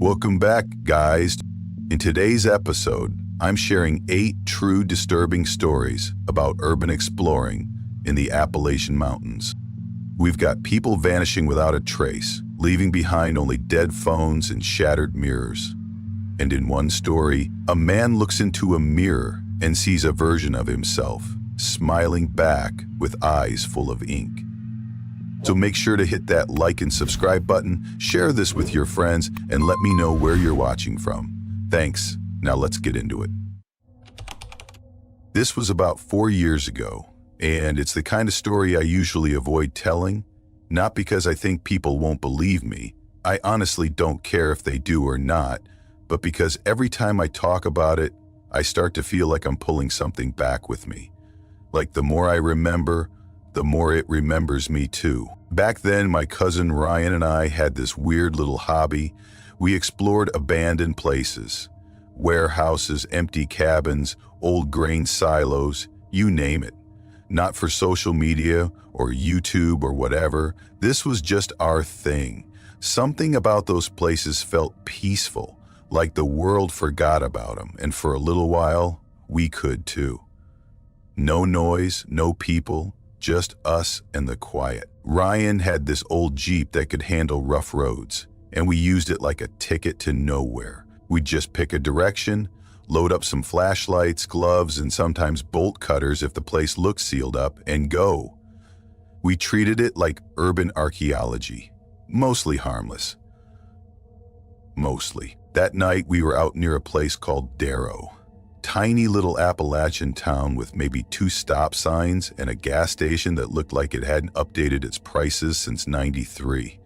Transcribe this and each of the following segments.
Welcome back, guys. In today's episode, I'm sharing 8 true disturbing stories about urban exploring in the Appalachian Mountains. We've got people vanishing without a trace, leaving behind only dead phones and shattered mirrors. And in one story, a man looks into a mirror and sees a version of himself, smiling back with eyes full of ink. So make sure to hit that like and subscribe button, share this with your friends, and let me know where you're watching from. Thanks. Now let's get into it. This was about 4 years ago, and it's the kind of story I usually avoid telling, not because I think people won't believe me. I honestly don't care if they do or not, but because every time I talk about it, I start to feel like I'm pulling something back with me. Like the more I remember, the more it remembers me too. Back then, my cousin Ryan and I had this weird little hobby. We explored abandoned places, warehouses, empty cabins, old grain silos, you name it. Not for social media or YouTube or whatever. This was just our thing. Something about those places felt peaceful, like the world forgot about them, and for a little while, we could too. No noise, no people, just us and the quiet. Ryan had this old Jeep that could handle rough roads, and we used it like a ticket to nowhere. We'd just pick a direction, load up some flashlights, gloves, and sometimes bolt cutters if the place looked sealed up, and go. We treated it like urban archaeology, mostly harmless. Mostly. That night, we were out near a place called Darrow. Tiny little Appalachian town with maybe 2 stop signs and a gas station that looked like it hadn't updated its prices since '93.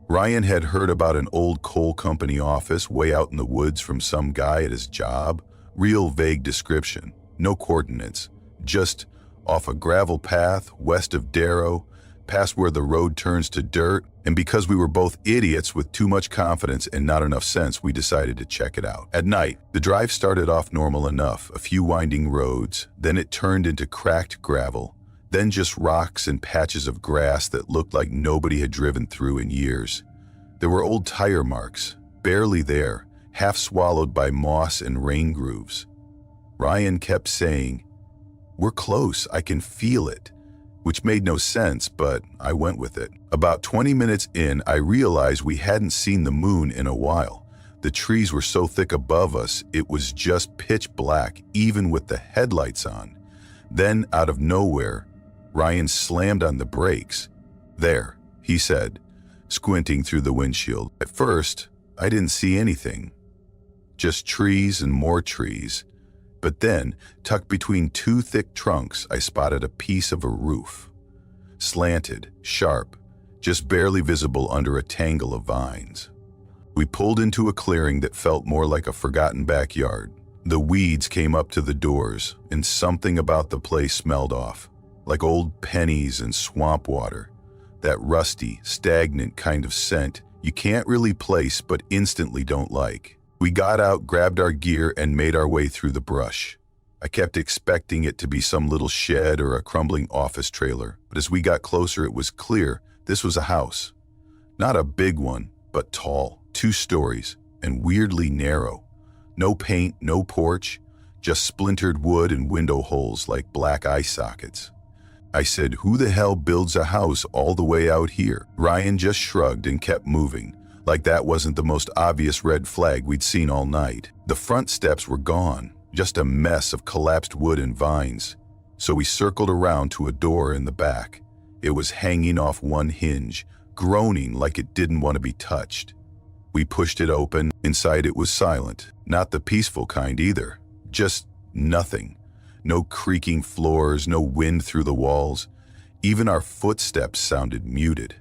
Ryan had heard about an old coal company office way out in the woods from some guy at his job. Real vague description, no coordinates, just off a gravel path west of Darrow, past where the road turns to dirt, and because we were both idiots with too much confidence and not enough sense, we decided to check it out. At night, the drive started off normal enough, a few winding roads, then it turned into cracked gravel, then just rocks and patches of grass that looked like nobody had driven through in years. There were old tire marks, barely there, half swallowed by moss and rain grooves. Ryan kept saying, "We're close, I can feel it," which made no sense, but I went with it. About 20 minutes in, I realized we hadn't seen the moon in a while. The trees were so thick above us, it was just pitch black, even with the headlights on. Then, out of nowhere, Ryan slammed on the brakes. "There," he said, squinting through the windshield. At first, I didn't see anything. Just trees and more trees. But then, tucked between 2 thick trunks, I spotted a piece of a roof. Slanted, sharp, just barely visible under a tangle of vines. We pulled into a clearing that felt more like a forgotten backyard. The weeds came up to the doors, and something about the place smelled off, like old pennies and swamp water. That rusty, stagnant kind of scent you can't really place but instantly don't like. We got out, grabbed our gear, and made our way through the brush. I kept expecting it to be some little shed or a crumbling office trailer, but as we got closer it was clear this was a house. Not a big one, but tall, 2 stories, and weirdly narrow. No paint, no porch, just splintered wood and window holes like black eye sockets. I said, "Who the hell builds a house all the way out here?" Ryan just shrugged and kept moving, like that wasn't the most obvious red flag we'd seen all night. The front steps were gone, just a mess of collapsed wood and vines. So we circled around to a door in the back. It was hanging off one hinge, groaning like it didn't want to be touched. We pushed it open. Inside it was silent, not the peaceful kind either. Just nothing. No creaking floors, no wind through the walls. Even our footsteps sounded muted.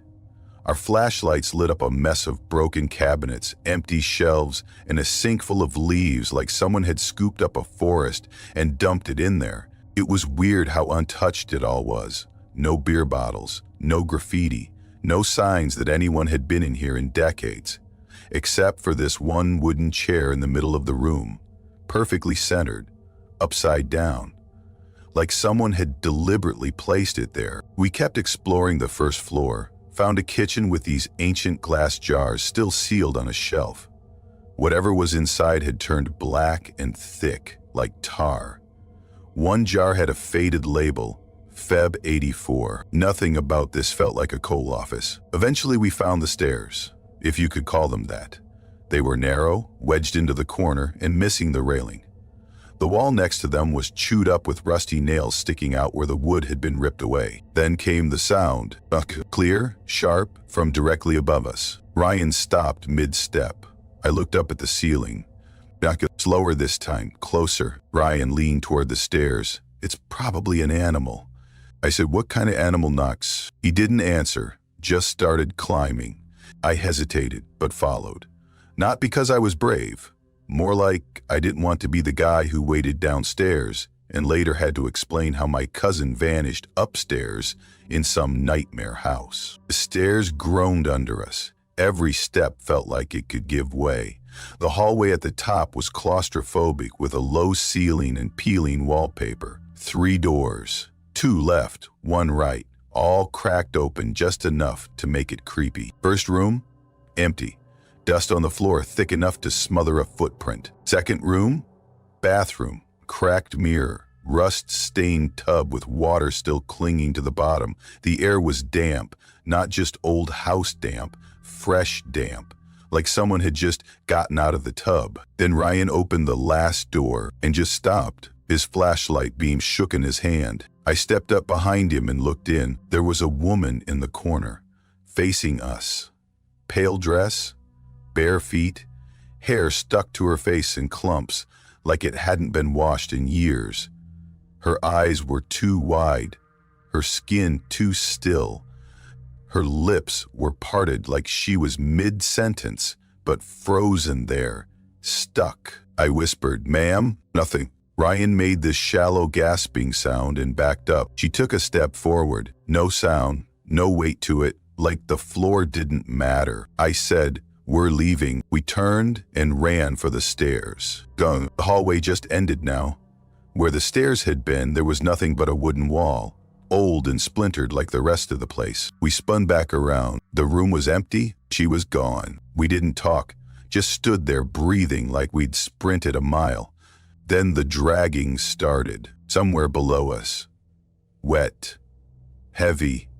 Our flashlights lit up a mess of broken cabinets, empty shelves, and a sink full of leaves like someone had scooped up a forest and dumped it in there. It was weird how untouched it all was. No beer bottles, no graffiti, no signs that anyone had been in here in decades. Except for this one wooden chair in the middle of the room, perfectly centered, upside down. Like someone had deliberately placed it there. We kept exploring the first floor, found a kitchen with these ancient glass jars still sealed on a shelf. Whatever was inside had turned black and thick, like tar. One jar had a faded label, Feb 84. Nothing about this felt like a coal office. Eventually we found the stairs, if you could call them that. They were narrow, wedged into the corner, and missing the railing. The wall next to them was chewed up with rusty nails sticking out where the wood had been ripped away. Then came the sound, clear, sharp, from directly above us. Ryan stopped mid-step. I looked up at the ceiling. Slower this time, closer. Ryan leaned toward the stairs. It's probably an animal. I said, what kind of animal knocks? He didn't answer, just started climbing. I hesitated, but followed. Not because I was brave. More like I didn't want to be the guy who waited downstairs and later had to explain how my cousin vanished upstairs in some nightmare house. The stairs groaned under us. Every step felt like it could give way. The hallway at the top was claustrophobic with a low ceiling and peeling wallpaper. 3 doors, 2 left, 1 right, all cracked open just enough to make it creepy. First room, empty. Dust on the floor thick enough to smother a footprint. Second room, bathroom, cracked mirror, rust-stained tub with water still clinging to the bottom. The air was damp, not just old house damp, fresh damp, like someone had just gotten out of the tub. Then Ryan opened the last door and just stopped. His flashlight beam shook in his hand. I stepped up behind him and looked in. There was a woman in the corner, facing us. Pale dress, bare feet, hair stuck to her face in clumps, like it hadn't been washed in years. Her eyes were too wide, her skin too still. Her lips were parted like she was mid-sentence, but frozen there, stuck. I whispered, "Ma'am?" "Nothing." Ryan made this shallow gasping sound and backed up. She took a step forward. No sound, no weight to it, like the floor didn't matter. I said, "We're leaving." We turned and ran for the stairs. The hallway just ended now. Where the stairs had been, there was nothing but a wooden wall, old and splintered like the rest of the place. We spun back around. The room was empty. She was gone. We didn't talk, just stood there breathing like we'd sprinted a mile. Then the dragging started, somewhere below us. Wet, heavy,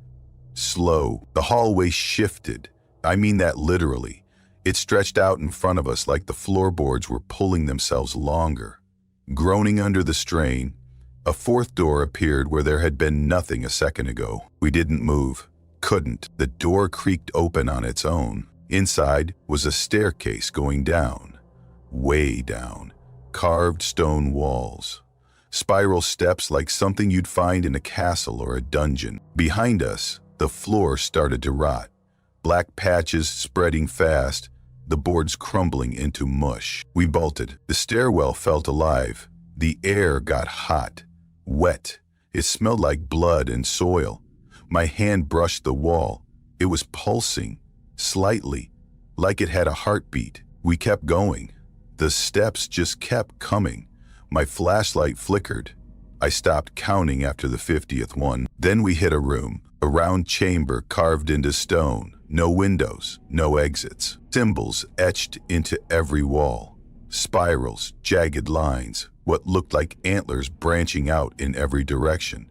slow. The hallway shifted. I mean that literally. It stretched out in front of us like the floorboards were pulling themselves longer. Groaning under the strain, a 4th door appeared where there had been nothing a second ago. We didn't move. Couldn't. The door creaked open on its own. Inside was a staircase going down. Way down. Carved stone walls. Spiral steps like something you'd find in a castle or a dungeon. Behind us, the floor started to rot. Black patches spreading fast, the boards crumbling into mush. We bolted. The stairwell felt alive. The air got hot, wet. It smelled like blood and soil. My hand brushed the wall. It was pulsing, slightly, like it had a heartbeat. We kept going. The steps just kept coming. My flashlight flickered. I stopped counting after the 50th one. Then we hit a room, a round chamber carved into stone. No windows, no exits. Symbols etched into every wall. Spirals, jagged lines, what looked like antlers branching out in every direction.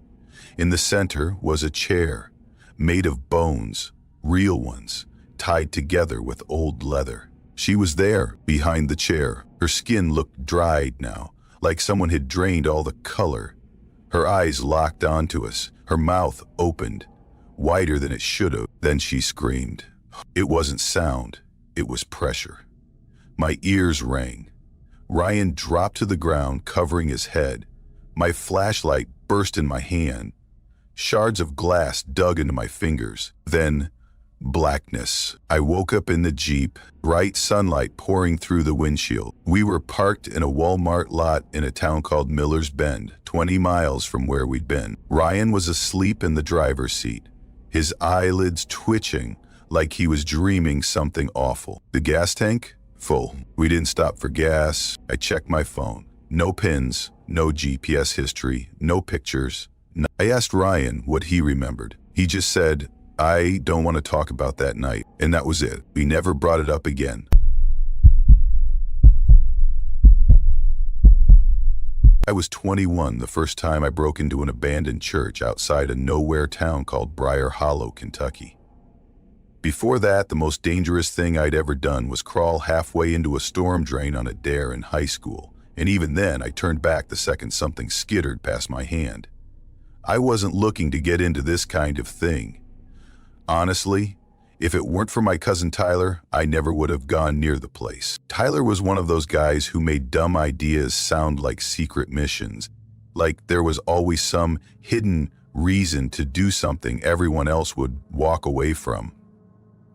In the center was a chair, made of bones, real ones, tied together with old leather. She was there, behind the chair. Her skin looked dried now, like someone had drained all the color. Her eyes locked onto us, her mouth opened, wider than it should have. Then she screamed. It wasn't sound, it was pressure. My ears rang. Ryan dropped to the ground, covering his head. My flashlight burst in my hand. Shards of glass dug into my fingers. Then, blackness. I woke up in the Jeep, bright sunlight pouring through the windshield. We were parked in a Walmart lot in a town called Miller's Bend, 20 miles from where we'd been. Ryan was asleep in the driver's seat, his eyelids twitching like he was dreaming something awful. The gas tank? Full. We didn't stop for gas. I checked my phone. No pins, no GPS history, no pictures. I asked Ryan what he remembered. He just said, "I don't want to talk about that night," and that was it. We never brought it up again. I was 21 the first time I broke into an abandoned church outside a nowhere town called Briar Hollow, Kentucky. Before that, the most dangerous thing I'd ever done was crawl halfway into a storm drain on a dare in high school, and even then I turned back the second something skittered past my hand. I wasn't looking to get into this kind of thing. Honestly, if it weren't for my cousin Tyler, I never would have gone near the place. Tyler was one of those guys who made dumb ideas sound like secret missions, like there was always some hidden reason to do something everyone else would walk away from.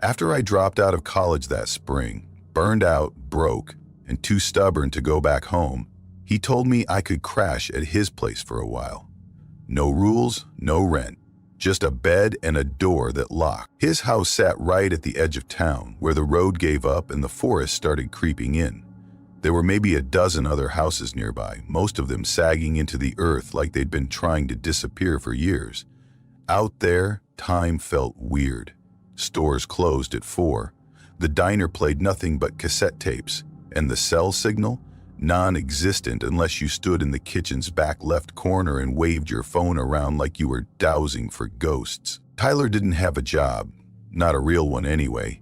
After I dropped out of college that spring, burned out, broke, and too stubborn to go back home, he told me I could crash at his place for a while. No rules, no rent, just a bed and a door that locked. His house sat right at the edge of town, where the road gave up and the forest started creeping in. There were maybe a dozen other houses nearby, most of them sagging into the earth like they'd been trying to disappear for years. Out there, time felt weird. Stores closed at 4. The diner played nothing but cassette tapes, and the cell signal? Non-existent unless you stood in the kitchen's back left corner and waved your phone around like you were dowsing for ghosts. Tyler didn't have a job, not a real one anyway.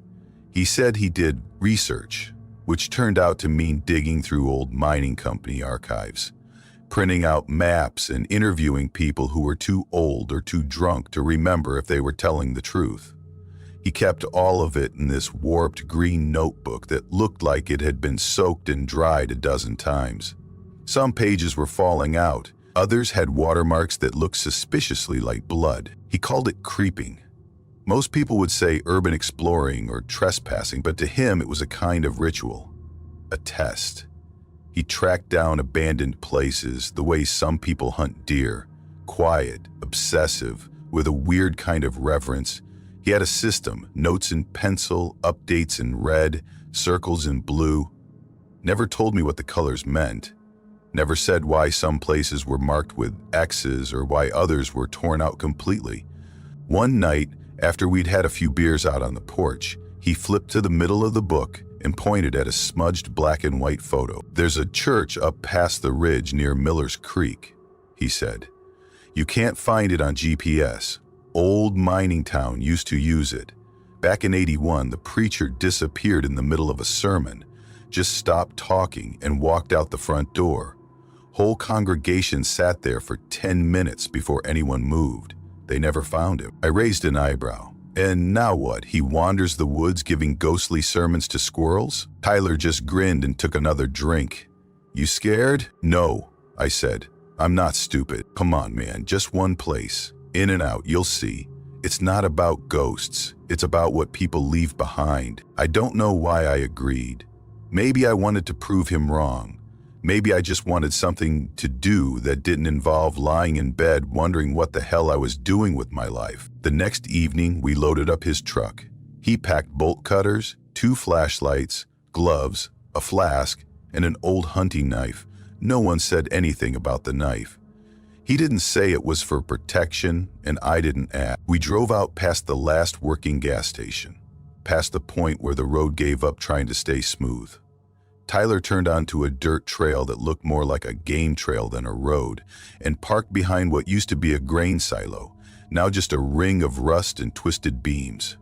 He said he did research, which turned out to mean digging through old mining company archives, printing out maps and interviewing people who were too old or too drunk to remember if they were telling the truth. He kept all of it in this warped green notebook that looked like it had been soaked and dried a dozen times. Some pages were falling out. Others had watermarks that looked suspiciously like blood. He called it creeping. Most people would say urban exploring or trespassing, but to him it was a kind of ritual, a test. He tracked down abandoned places the way some people hunt deer, quiet, obsessive, with a weird kind of reverence. He had a system, notes in pencil, updates in red, circles in blue. Never told me what the colors meant. Never said why some places were marked with X's or why others were torn out completely. One night, after we'd had a few beers out on the porch, he flipped to the middle of the book and pointed at a smudged black and white photo. "There's a church up past the ridge near Miller's Creek," he said. "You can't find it on GPS. Old mining town used to use it. Back in '81, the preacher disappeared in the middle of a sermon, just stopped talking and walked out the front door. Whole congregation sat there for 10 minutes before anyone moved. They never found him." I raised an eyebrow. "And now what? He wanders the woods giving ghostly sermons to squirrels?" Tyler just grinned and took another drink. "You scared?" "No," I said. "I'm not stupid. Come on, man, just one place. In and out, you'll see. It's not about ghosts. It's about what people leave behind." I don't know why I agreed. Maybe I wanted to prove him wrong. Maybe I just wanted something to do that didn't involve lying in bed wondering what the hell I was doing with my life. The next evening, we loaded up his truck. He packed bolt cutters, 2 flashlights, gloves, a flask, and an old hunting knife. No one said anything about the knife. He didn't say it was for protection, and I didn't ask. We drove out past the last working gas station, past the point where the road gave up trying to stay smooth. Tyler turned onto a dirt trail that looked more like a game trail than a road, and parked behind what used to be a grain silo, now just a ring of rust and twisted beams.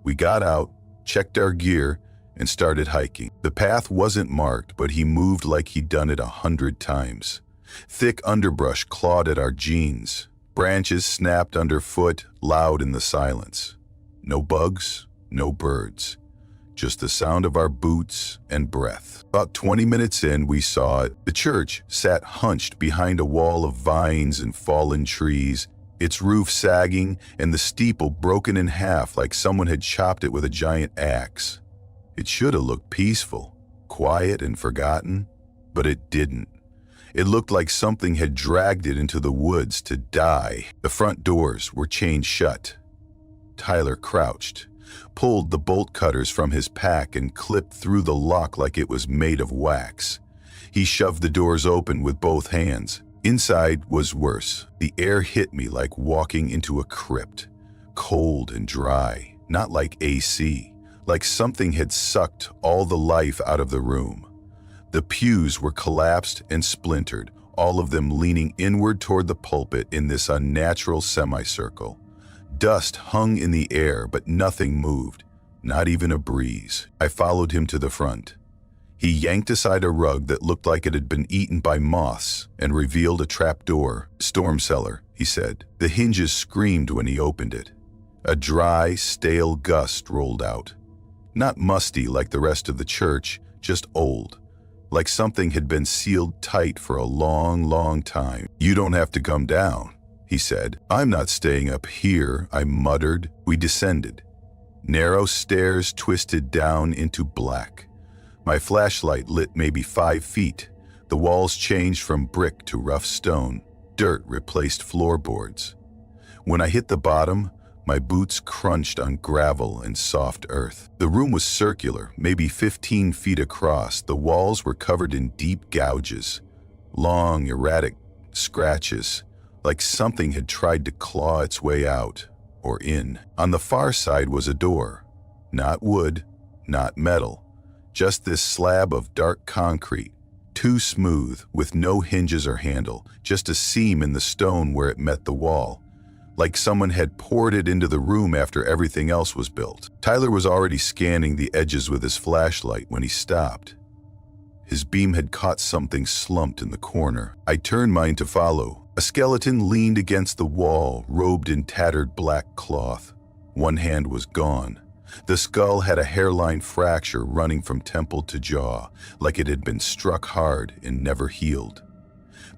We got out, checked our gear, and started hiking. The path wasn't marked, but he moved like he'd done it 100 times. Thick underbrush clawed at our jeans. Branches snapped underfoot, loud in the silence. No bugs, no birds. Just the sound of our boots and breath. About 20 minutes in, we saw it. The church sat hunched behind a wall of vines and fallen trees, its roof sagging and the steeple broken in half like someone had chopped it with a giant axe. It should have looked peaceful, quiet and forgotten, but it didn't. It looked like something had dragged it into the woods to die. The front doors were chained shut. Tyler crouched, pulled the bolt cutters from his pack and clipped through the lock like it was made of wax. He shoved the doors open with both hands. Inside was worse. The air hit me like walking into a crypt. Cold and dry, not like AC, like something had sucked all the life out of the room. The pews were collapsed and splintered, all of them leaning inward toward the pulpit in this unnatural semicircle. Dust hung in the air, but nothing moved, not even a breeze. I followed him to the front. He yanked aside a rug that looked like it had been eaten by moths and revealed a trapdoor. "Storm cellar," he said. The hinges screamed when he opened it. A dry, stale gust rolled out. Not musty like the rest of the church, just old, like something had been sealed tight for a long, long time. "You don't have to come down," he said. "I'm not staying up here," I muttered. We descended. Narrow stairs twisted down into black. My flashlight lit maybe 5 feet. The walls changed from brick to rough stone. Dirt replaced floorboards. When I hit the bottom, my boots crunched on gravel and soft earth. The room was circular, maybe 15 feet across. The walls were covered in deep gouges, long, erratic scratches, like something had tried to claw its way out or in. On the far side was a door. Not wood, not metal. Just this slab of dark concrete, too smooth, with no hinges or handle, just a seam in the stone where it met the wall, like someone had poured it into the room after everything else was built. Tyler was already scanning the edges with his flashlight when he stopped. His beam had caught something slumped in the corner. I turned mine to follow. A skeleton leaned against the wall, robed in tattered black cloth. One hand was gone. The skull had a hairline fracture running from temple to jaw, like it had been struck hard and never healed.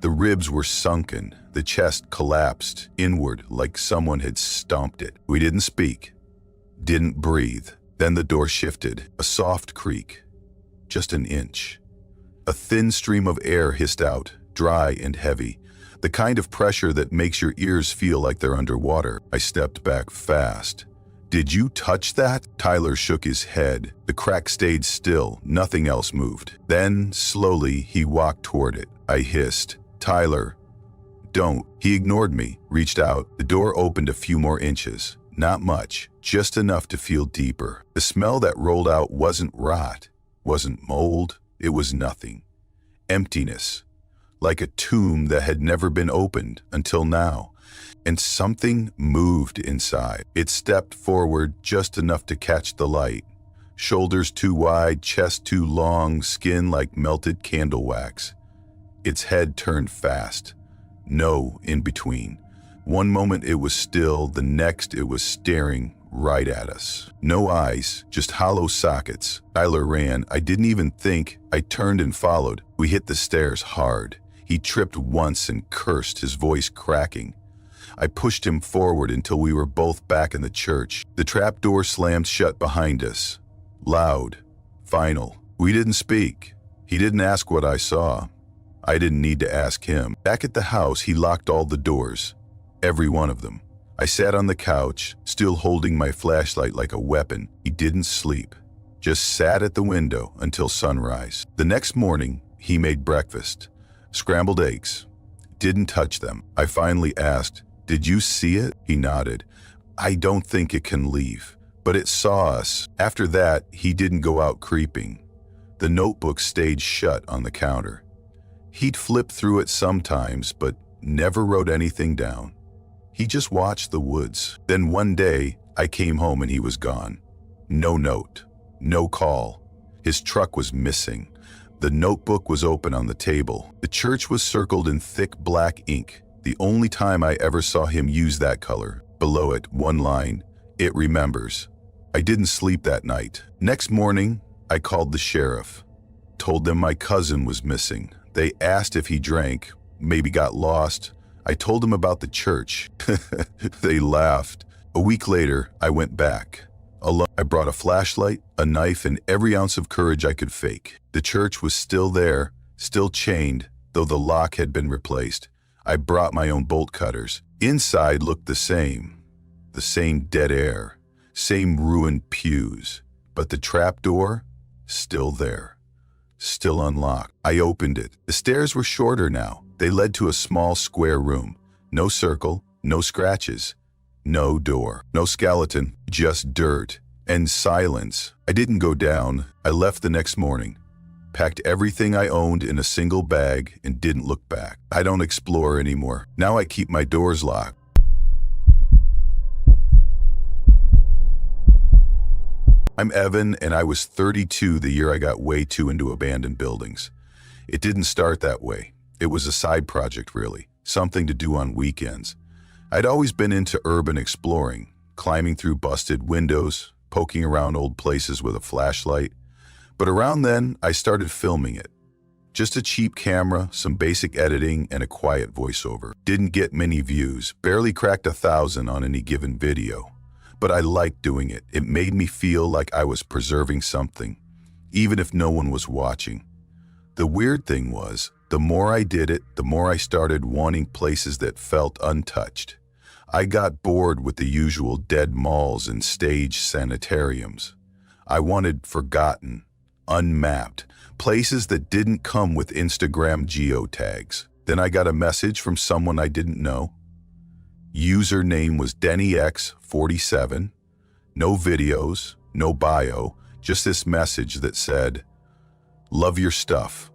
The ribs were sunken, the chest collapsed inward like someone had stomped it. We didn't speak, didn't breathe. Then the door shifted, a soft creak, just an inch. A thin stream of air hissed out, dry and heavy, the kind of pressure that makes your ears feel like they're underwater. I stepped back fast. "Did you touch that?" Tyler shook his head. The crack stayed still, nothing else moved. Then, slowly, he walked toward it. I hissed, "Tyler, don't." He ignored me, reached out. The door opened a few more inches. Not much, just enough to feel deeper. The smell that rolled out wasn't rot, wasn't mold, it was nothing. Emptiness, like a tomb that had never been opened until now. And something moved inside. It stepped forward just enough to catch the light. Shoulders too wide, chest too long, skin like melted candle wax. Its head turned fast. No in between. One moment it was still, the next it was staring right at us. No eyes, just hollow sockets. Tyler ran. I didn't even think. I turned and followed. We hit the stairs hard. He tripped once and cursed, his voice cracking. I pushed him forward until we were both back in the church. The trap door slammed shut behind us. Loud. Final. We didn't speak. He didn't ask what I saw. I didn't need to ask him. Back at the house, he locked all the doors. Every one of them. I sat on the couch, still holding my flashlight like a weapon. He didn't sleep. Just sat at the window until sunrise. The next morning, he made breakfast. Scrambled eggs. Didn't touch them. I finally asked, "Did you see it?" He nodded. "I don't think it can leave, but it saw us." After that, he didn't go out creeping. The notebook stayed shut on the counter. He'd flip through it sometimes, but never wrote anything down. He just watched the woods. Then one day, I came home and he was gone. No note, no call. His truck was missing. The notebook was open on the table. The church was circled in thick black ink. The only time I ever saw him use that color. Below it, one line, "It remembers." I didn't sleep that night. Next morning, I called the sheriff. Told them my cousin was missing. They asked if he drank, maybe got lost. I told them about the church. They laughed. A week later, I went back. Alone, I brought a flashlight, a knife, and every ounce of courage I could fake. The church was still there, still chained, though the lock had been replaced. I brought my own bolt cutters. Inside looked the same dead air, same ruined pews, but the trap door, still there, still unlocked. I opened it. The stairs were shorter now. They led to a small square room. No circle, no scratches, no door, no skeleton, just dirt and silence. I didn't go down. I left the next morning. packed everything I owned in a single bag, and didn't look back. I don't explore anymore. Now I keep my doors locked. I'm Evan, and I was 32 the year I got way too into abandoned buildings. It didn't start that way. It was a side project, really, something to do on weekends. I'd always been into urban exploring, climbing through busted windows, poking around old places with a flashlight. But around then, I started filming it. Just a cheap camera, some basic editing, and a quiet voiceover. Didn't get many views, barely cracked 1,000 on any given video. But I liked doing it. It made me feel like I was preserving something, even if no one was watching. The weird thing was, the more I did it, the more I started wanting places that felt untouched. I got bored with the usual dead malls and stage sanitariums. I wanted forgotten, unmapped, places that didn't come with Instagram geotags. Then I got a message from someone I didn't know. Username was DennyX47. No videos, no bio, just this message that said, "Love your stuff.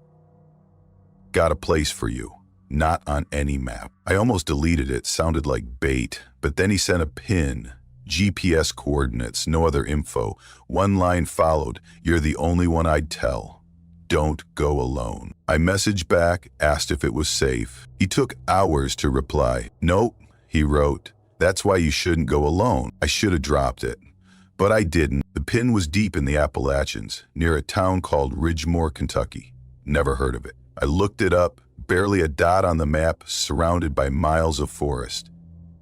Got a place for you. Not on any map." I almost deleted it, sounded like bait, but then he sent a pin, GPS coordinates, no other info. One line followed, "You're the only one I'd tell. Don't go alone." I messaged back, asked if it was safe. He took hours to reply. "Nope," he wrote. "That's why you shouldn't go alone." I should have dropped it, but I didn't. The pin was deep in the Appalachians, near a town called Ridgemore, Kentucky. Never heard of it. I looked it up, barely a dot on the map, surrounded by miles of forest.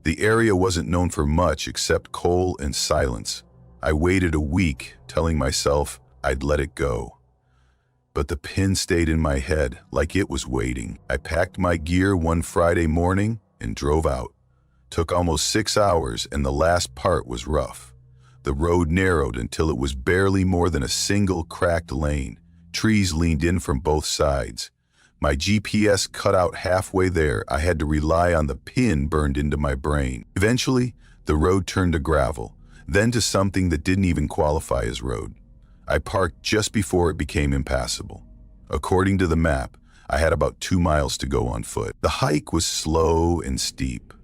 The area wasn't known for much except coal and silence. I waited a week, telling myself I'd let it go. But the pin stayed in my head, like it was waiting. I packed my gear one Friday morning and drove out. Took almost 6 hours, and the last part was rough. The road narrowed until it was barely more than a single cracked lane. Trees leaned in from both sides. My GPS cut out halfway there. I had to rely on the pin burned into my brain. Eventually, the road turned to gravel, then to something that didn't even qualify as road. I parked just before it became impassable. According to the map, I had about 2 miles to go on foot. The hike was slow and steep.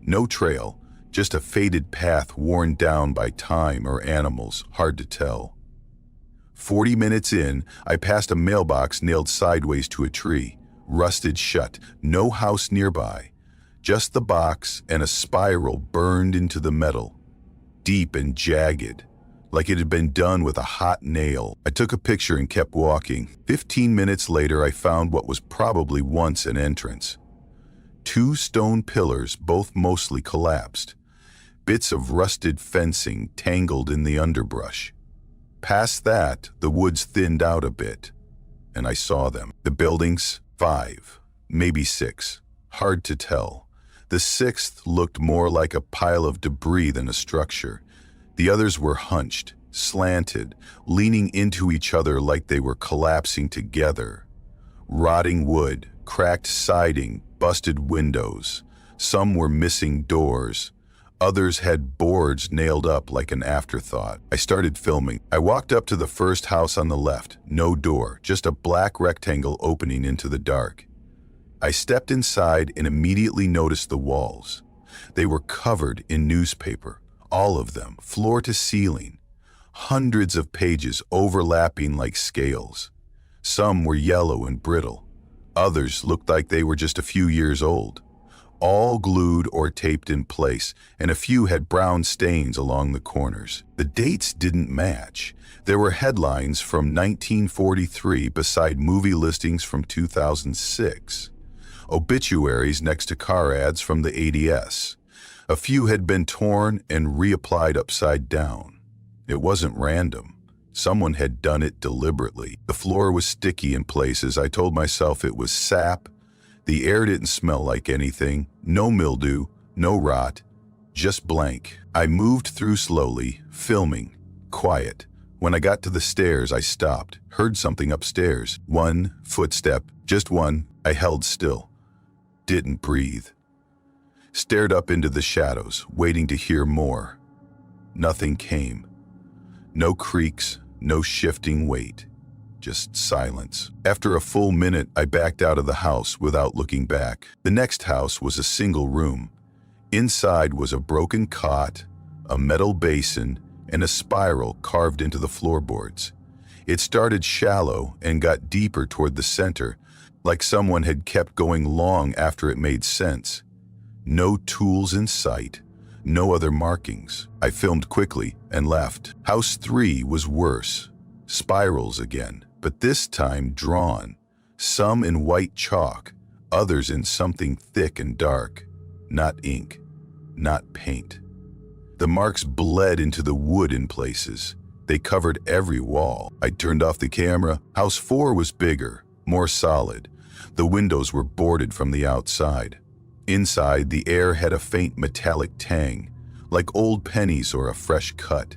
No trail, just a faded path worn down by time or animals, hard to tell. 40 minutes in, I passed a mailbox nailed sideways to a tree, rusted shut, no house nearby. Just the box and a spiral burned into the metal, deep and jagged, like it had been done with a hot nail. I took a picture and kept walking. 15 minutes later, I found what was probably once an entrance. 2 stone pillars, both mostly collapsed. Bits of rusted fencing tangled in the underbrush. Past that, the woods thinned out a bit, and I saw them. The buildings, 5, maybe 6. Hard to tell. The 6th looked more like a pile of debris than a structure. The others were hunched, slanted, leaning into each other like they were collapsing together. Rotting wood, cracked siding, busted windows. Some were missing doors. Others had boards nailed up like an afterthought. I started filming. I walked up to the first house on the left. No door, just a black rectangle opening into the dark. I stepped inside and immediately noticed the walls. They were covered in newspaper, all of them, floor to ceiling. Hundreds of pages overlapping like scales. Some were yellow and brittle. Others looked like they were just a few years old. All glued or taped in place, and a few had brown stains along the corners. The dates didn't match. There were headlines from 1943 beside movie listings from 2006. Obituaries next to car ads from the ADS. A few had been torn and reapplied upside down. It wasn't random. Someone had done it deliberately. The floor was sticky in places. I told myself it was sap. The air didn't smell like anything. No mildew, no rot, just blank. I moved through slowly, filming, quiet. When I got to the stairs, I stopped, heard something upstairs. One footstep, just one. I held still. Didn't breathe. Stared up into the shadows, waiting to hear more. Nothing came. No creaks, no shifting weight. just silence. After a full minute, I backed out of the house without looking back. The next house was a single room. Inside was a broken cot, a metal basin, and a spiral carved into the floorboards. It started shallow and got deeper toward the center, like someone had kept going long after it made sense. No tools in sight, no other markings. I filmed quickly and left. House 3 was worse. Spirals again, but this time drawn. Some in white chalk, others in something thick and dark. Not ink, not paint. The marks bled into the wood in places. They covered every wall. I turned off the camera. House 4 was bigger, more solid. The windows were boarded from the outside. Inside, the air had a faint metallic tang, like old pennies or a fresh cut.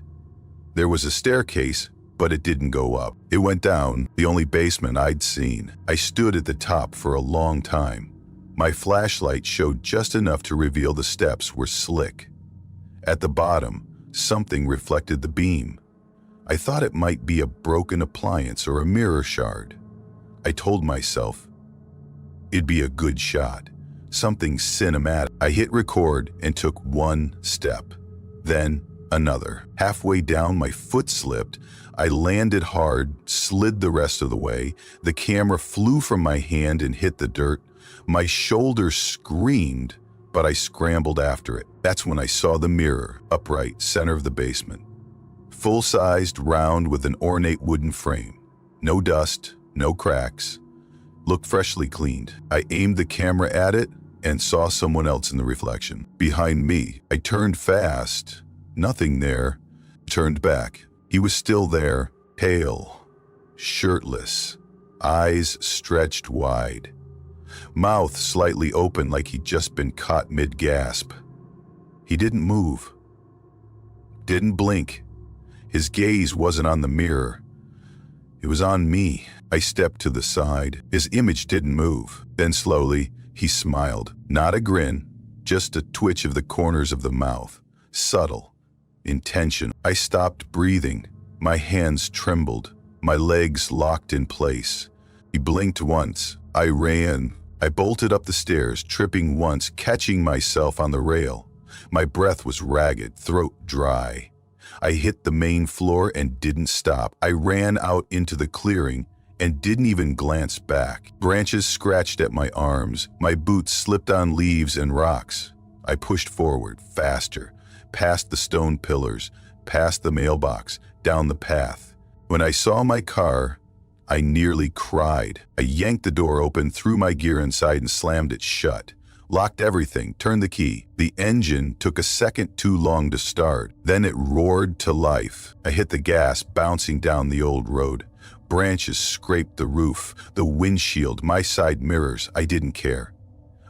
There was a staircase, but it didn't go up. It went down, the only basement I'd seen. I stood at the top for a long time. My flashlight showed just enough to reveal the steps were slick. At the bottom, something reflected the beam. I thought it might be a broken appliance or a mirror shard. I told myself it'd be a good shot, something cinematic. I hit record and took one step, then another. Halfway down, my foot slipped. I landed hard, slid the rest of the way. The camera flew from my hand and hit the dirt. My shoulder screamed, but I scrambled after it. That's when I saw the mirror, upright, center of the basement. Full-sized, round, with an ornate wooden frame. No dust, no cracks. Looked freshly cleaned. I aimed the camera at it and saw someone else in the reflection. Behind me, I turned fast. Nothing there. Turned back. He was still there, pale, shirtless, eyes stretched wide. Mouth slightly open like he'd just been caught mid-gasp. He didn't move. Didn't blink. His gaze wasn't on the mirror. It was on me. I stepped to the side. His image didn't move. Then slowly, he smiled. Not a grin, just a twitch of the corners of the mouth. Subtle, intentional. I stopped breathing. My hands trembled. My legs locked in place. He blinked once. I ran. I bolted up the stairs, tripping once, catching myself on the rail. My breath was ragged, throat dry. I hit the main floor and didn't stop. I ran out into the clearing and didn't even glance back. Branches scratched at my arms. My boots slipped on leaves and rocks. I pushed forward, faster, past the stone pillars, past the mailbox, down the path. When I saw my car, I nearly cried. I yanked the door open, threw my gear inside and slammed it shut. Locked everything, turned the key. The engine took a second too long to start. Then it roared to life. I hit the gas, bouncing down the old road. Branches scraped the roof, the windshield, my side mirrors. I didn't care.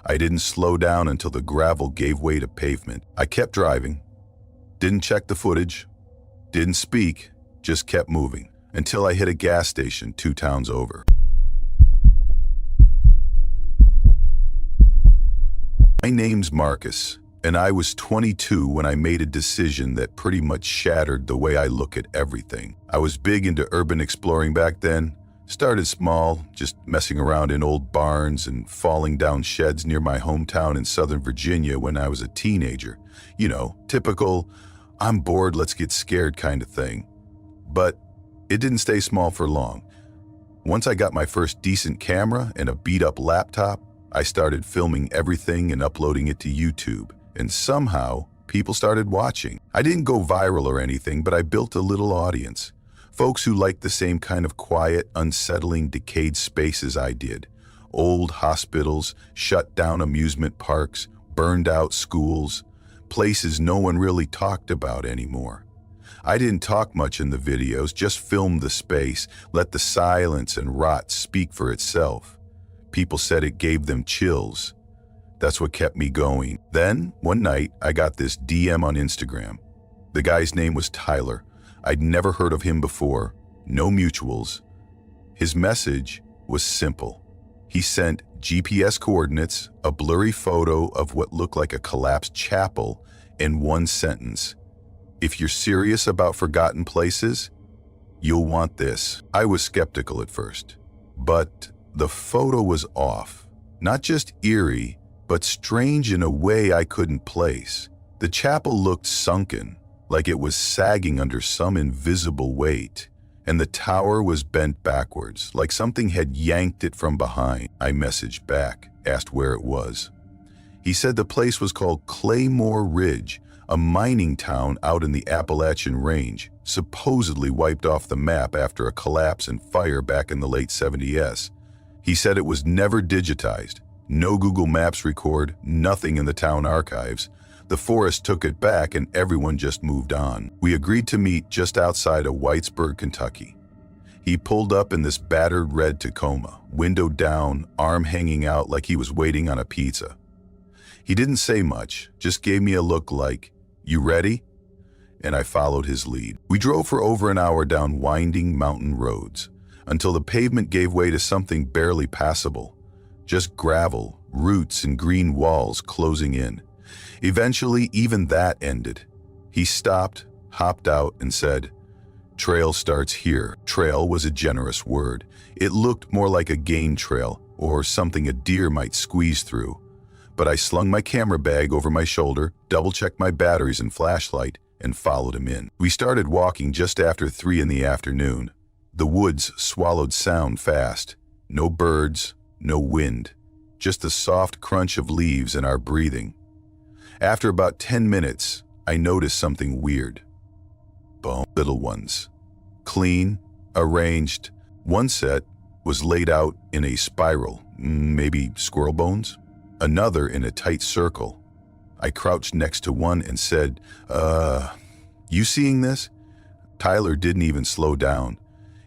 I didn't slow down until the gravel gave way to pavement. I kept driving. Didn't check the footage. Didn't speak. Just kept moving. Until I hit a gas station 2 towns over. My name's Marcus, and I was 22 when I made a decision that pretty much shattered the way I look at everything. I was big into urban exploring back then. Started small, just messing around in old barns and falling down sheds near my hometown in Southern Virginia when I was a teenager. You know, typical, I'm bored, let's get scared kind of thing. But it didn't stay small for long. Once I got my first decent camera and a beat-up laptop, I started filming everything and uploading it to YouTube, and somehow people started watching. I didn't go viral or anything, but I built a little audience. Folks who liked the same kind of quiet, unsettling, decayed spaces I did. Old hospitals, shut down amusement parks, burned out schools, places no one really talked about anymore. I didn't talk much in the videos, just filmed the space, let the silence and rot speak for itself. People said it gave them chills. That's what kept me going. Then, one night, I got this DM on Instagram. The guy's name was Tyler. I'd never heard of him before. No mutuals. His message was simple. He sent GPS coordinates, a blurry photo of what looked like a collapsed chapel, and one sentence. If you're serious about forgotten places, You'll want this. I was skeptical at first, but the photo was off. Not just eerie, but strange in a way I couldn't place. The chapel looked sunken, like it was sagging under some invisible weight, and the tower was bent backwards, like something had yanked it from behind. I messaged back, asked where it was. He said the place was called Claymore Ridge, a mining town out in the Appalachian range, supposedly wiped off the map after a collapse and fire back in the late 70s. He said it was never digitized, no Google Maps record, nothing in the town archives. The forest took it back and everyone just moved on. We agreed to meet just outside of Whitesburg, Kentucky. He pulled up in this battered red Tacoma, window down, arm hanging out like he was waiting on a pizza. He didn't say much, just gave me a look like, "You ready?" And I followed his lead. We drove for over an hour down winding mountain roads, until the pavement gave way to something barely passable. Just gravel, roots, and green walls closing in. Eventually, even that ended. He stopped, hopped out, and said, "Trail starts here." Trail was a generous word. It looked more like a game trail, or something a deer might squeeze through. But I slung my camera bag over my shoulder, double-checked my batteries and flashlight, and followed him in. We started walking just after 3 in the afternoon. The woods swallowed sound fast. No birds, no wind, just the soft crunch of leaves and our breathing. After about 10 minutes, I noticed something weird. Little ones. Clean, arranged. One set was laid out in a spiral, maybe squirrel bones. Another in a tight circle. I crouched next to one and said, you seeing this?" Tyler didn't even slow down.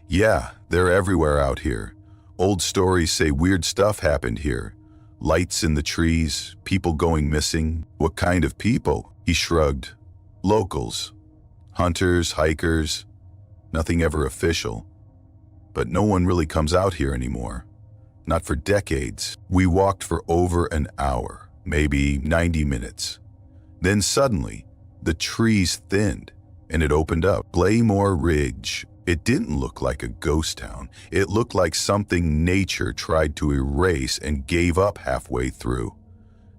"Yeah, they're everywhere out here. Old stories say weird stuff happened here. Lights in the trees, people going missing." "What kind of people?" He shrugged. "Locals. Hunters, hikers. Nothing ever official. But no one really comes out here anymore. Not for decades." We walked for over an hour, maybe 90 minutes. Then suddenly, the trees thinned, and it opened up. Claymore Ridge. It didn't look like a ghost town. It looked like something nature tried to erase and gave up halfway through.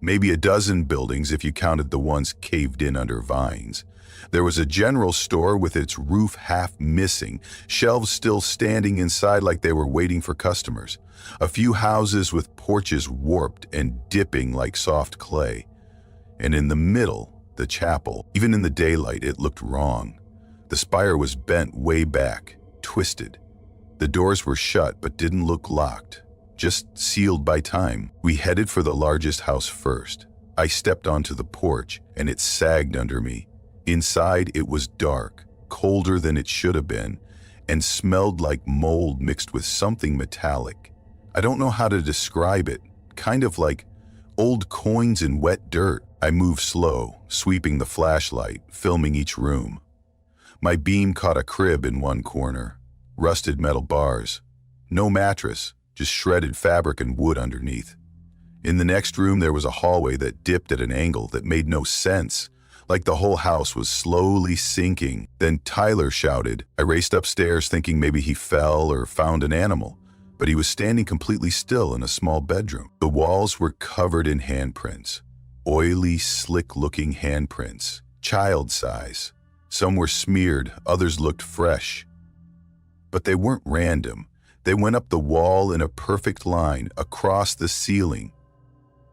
Maybe a dozen buildings if you counted the ones caved in under vines. There was a general store with its roof half missing, shelves still standing inside like they were waiting for customers. A few houses with porches warped and dipping like soft clay. And in the middle, the chapel. Even in the daylight, it looked wrong. The spire was bent way back, twisted. The doors were shut but didn't look locked, just sealed by time. We headed for the largest house first. I stepped onto the porch and it sagged under me. Inside it was dark, colder than it should have been, and smelled like mold mixed with something metallic. I don't know how to describe it, kind of like old coins in wet dirt. I moved slow, sweeping the flashlight, filming each room. My beam caught a crib in one corner, rusted metal bars. No mattress, just shredded fabric and wood underneath. In the next room there was a hallway that dipped at an angle that made no sense, like the whole house was slowly sinking. Then Tyler shouted. I raced upstairs thinking maybe he fell or found an animal, but he was standing completely still in a small bedroom. The walls were covered in handprints, oily, slick-looking handprints, child size. Some were smeared, others looked fresh. But they weren't random. They went up the wall in a perfect line, across the ceiling.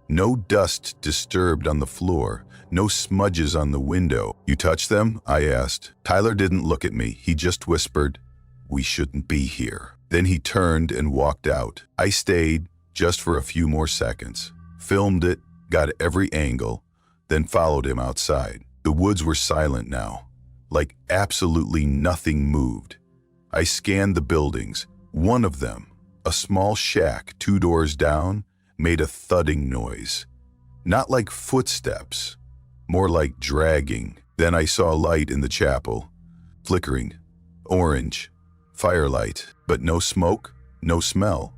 No dust disturbed on the floor, no smudges on the window. You touch them? I asked. Tyler didn't look at me. He just whispered, "We shouldn't be here." Then he turned and walked out. I stayed just for a few more seconds, filmed it, got every angle, then followed him outside. The woods were silent now, like absolutely nothing moved. I scanned the buildings. One of them, a small shack 2 doors down, made a thudding noise. Not like footsteps, more like dragging. Then I saw a light in the chapel, flickering, orange, firelight, but no smoke, no smell.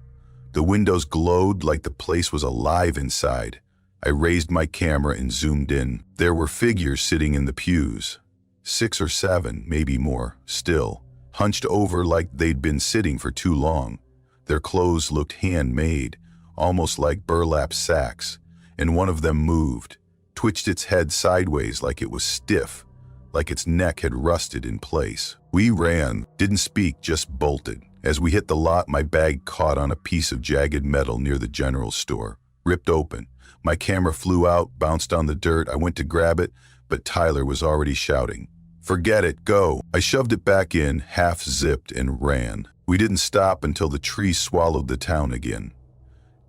The windows glowed like the place was alive inside. I raised my camera and zoomed in. There were figures sitting in the pews, 6 or 7, maybe more, still, hunched over like they'd been sitting for too long. Their clothes looked handmade, almost like burlap sacks, and one of them moved, twitched its head sideways like it was stiff, like its neck had rusted in place. We ran, didn't speak, just bolted. As we hit the lot, my bag caught on a piece of jagged metal near the general store. Ripped open. My camera flew out, bounced on the dirt. I went to grab it, but Tyler was already shouting, "Forget it, go." I shoved it back in, half-zipped, and ran. We didn't stop until the trees swallowed the town again.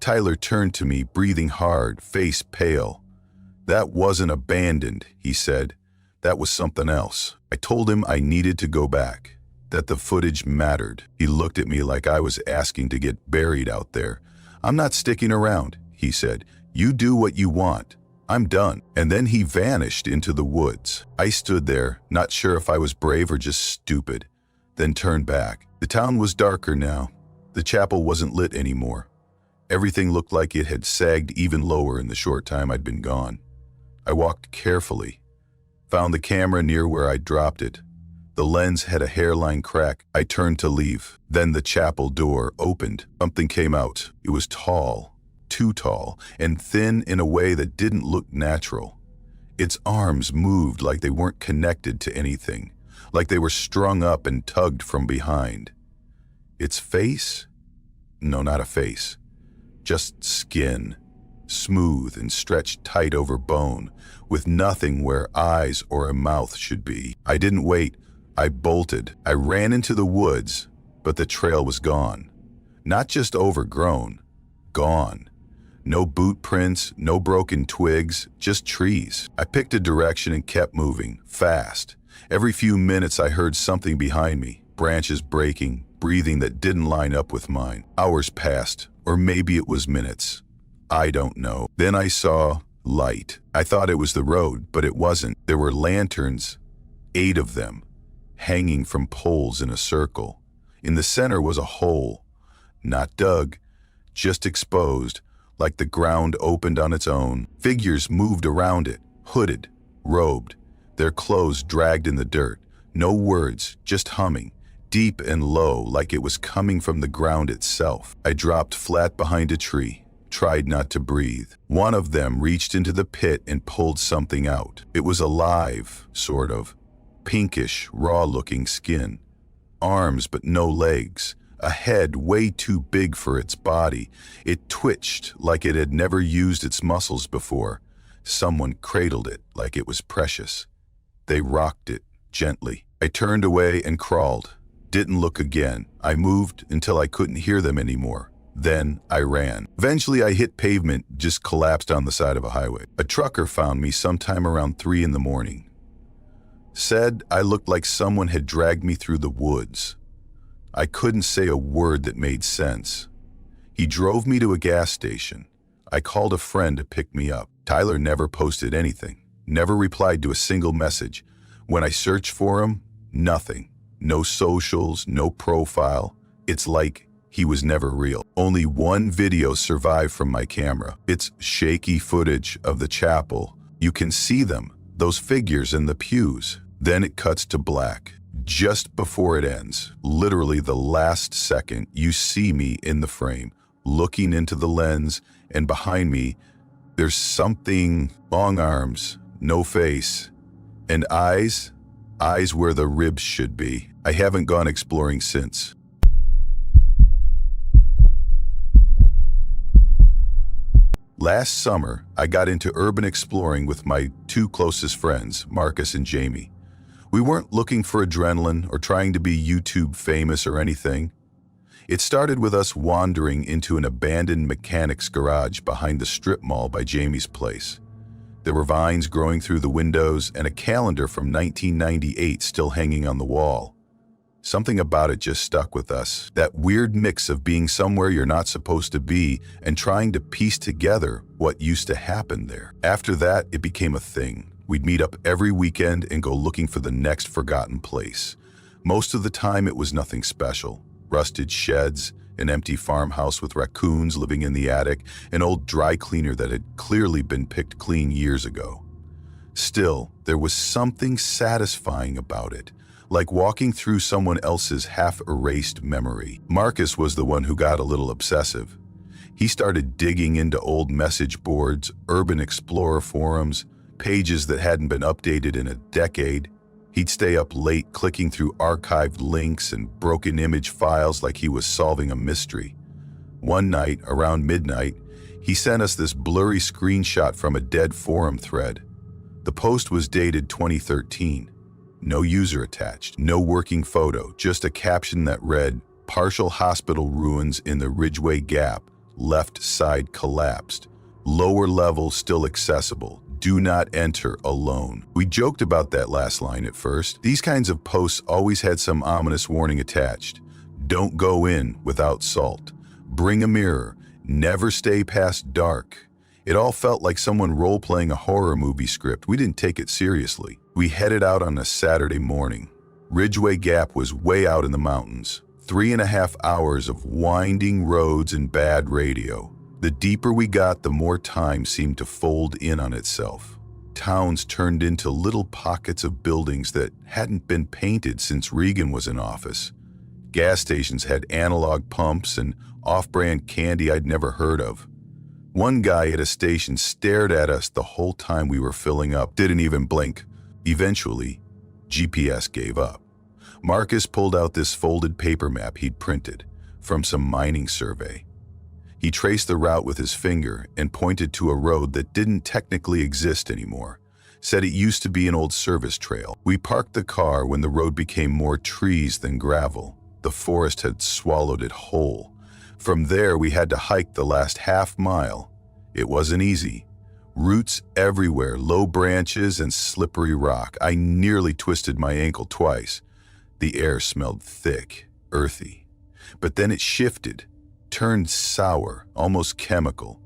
Tyler turned to me, breathing hard, face pale. "That wasn't abandoned," he said. "That was something else." I told him I needed to go back, that the footage mattered. He looked at me like I was asking to get buried out there. "I'm not sticking around," he said. "You do what you want. I'm done." And then he vanished into the woods. I stood there, not sure if I was brave or just stupid, then turned back. The town was darker now. The chapel wasn't lit anymore. Everything looked like it had sagged even lower in the short time I'd been gone. I walked carefully, found the camera near where I'd dropped it. The lens had a hairline crack. I turned to leave. Then the chapel door opened. Something came out. It was tall, too tall, and thin in a way that didn't look natural. Its arms moved like they weren't connected to anything, like they were strung up and tugged from behind. Its face? No, not a face. Just skin, smooth and stretched tight over bone, with nothing where eyes or a mouth should be. I didn't wait. I bolted. I ran into the woods, but the trail was gone. Not just overgrown, gone. No boot prints, no broken twigs, just trees. I picked a direction and kept moving, fast. Every few minutes I heard something behind me, branches breaking, breathing that didn't line up with mine. Hours passed, or maybe it was minutes. I don't know. Then I saw light. I thought it was the road, but it wasn't. There were lanterns, 8 of them, hanging from poles in a circle. In the center was a hole, not dug, just exposed, like the ground opened on its own. Figures moved around it, hooded, robed, their clothes dragged in the dirt. No words, just humming, deep and low, like it was coming from the ground itself. I dropped flat behind a tree, tried not to breathe. One of them reached into the pit and pulled something out. It was alive, sort of. Pinkish, raw-looking skin. Arms but no legs. A head way too big for its body. It twitched like it had never used its muscles before. Someone cradled it like it was precious. They rocked it gently. I turned away and crawled. Didn't look again. I moved until I couldn't hear them anymore. Then I ran. Eventually I hit pavement, just collapsed on the side of a highway. A trucker found me sometime around 3 in the morning. Said I looked like someone had dragged me through the woods. I couldn't say a word that made sense. He drove me to a gas station. I called a friend to pick me up. Tyler never posted anything, never replied to a single message. When I searched for him, nothing. No socials, no profile. It's like he was never real. Only one video survived from my camera. It's shaky footage of the chapel. You can see them, those figures in the pews. Then it cuts to black. Just before it ends, literally the last second, you see me in the frame, looking into the lens, and behind me, there's something, long arms, no face, and eyes where the ribs should be. I haven't gone exploring since. Last summer, I got into urban exploring with my 2 closest friends, Marcus and Jamie. We weren't looking for adrenaline or trying to be YouTube famous or anything. It started with us wandering into an abandoned mechanics garage behind the strip mall by Jamie's place. There were vines growing through the windows and a calendar from 1998 still hanging on the wall. Something about it just stuck with us. That weird mix of being somewhere you're not supposed to be and trying to piece together what used to happen there. After that, it became a thing. We'd meet up every weekend and go looking for the next forgotten place. Most of the time, it was nothing special. Rusted sheds, an empty farmhouse with raccoons living in the attic, an old dry cleaner that had clearly been picked clean years ago. Still, there was something satisfying about it, like walking through someone else's half-erased memory. Marcus was the one who got a little obsessive. He started digging into old message boards, urban explorer forums, pages that hadn't been updated in a decade. He'd stay up late clicking through archived links and broken image files like he was solving a mystery. One night, around midnight, he sent us this blurry screenshot from a dead forum thread. The post was dated 2013. No user attached, no working photo, just a caption that read, "Partial hospital ruins in the Ridgeway Gap, left side collapsed. Lower level still accessible. Do not enter alone." We joked about that last line at first. These kinds of posts always had some ominous warning attached. Don't go in without salt. Bring a mirror. Never stay past dark. It all felt like someone role-playing a horror movie script. We didn't take it seriously. We headed out on a Saturday morning. Ridgeway Gap was way out in the mountains. 3.5 hours of winding roads and bad radio. The deeper we got, the more time seemed to fold in on itself. Towns turned into little pockets of buildings that hadn't been painted since Reagan was in office. Gas stations had analog pumps and off-brand candy I'd never heard of. One guy at a station stared at us the whole time we were filling up, didn't even blink. Eventually, GPS gave up. Marcus pulled out this folded paper map he'd printed from some mining survey. He traced the route with his finger and pointed to a road that didn't technically exist anymore. Said it used to be an old service trail. We parked the car when the road became more trees than gravel. The forest had swallowed it whole. From there, we had to hike the last half mile. It wasn't easy. Roots everywhere, low branches and slippery rock. I nearly twisted my ankle twice. The air smelled thick, earthy. But then it shifted, turned sour, almost chemical.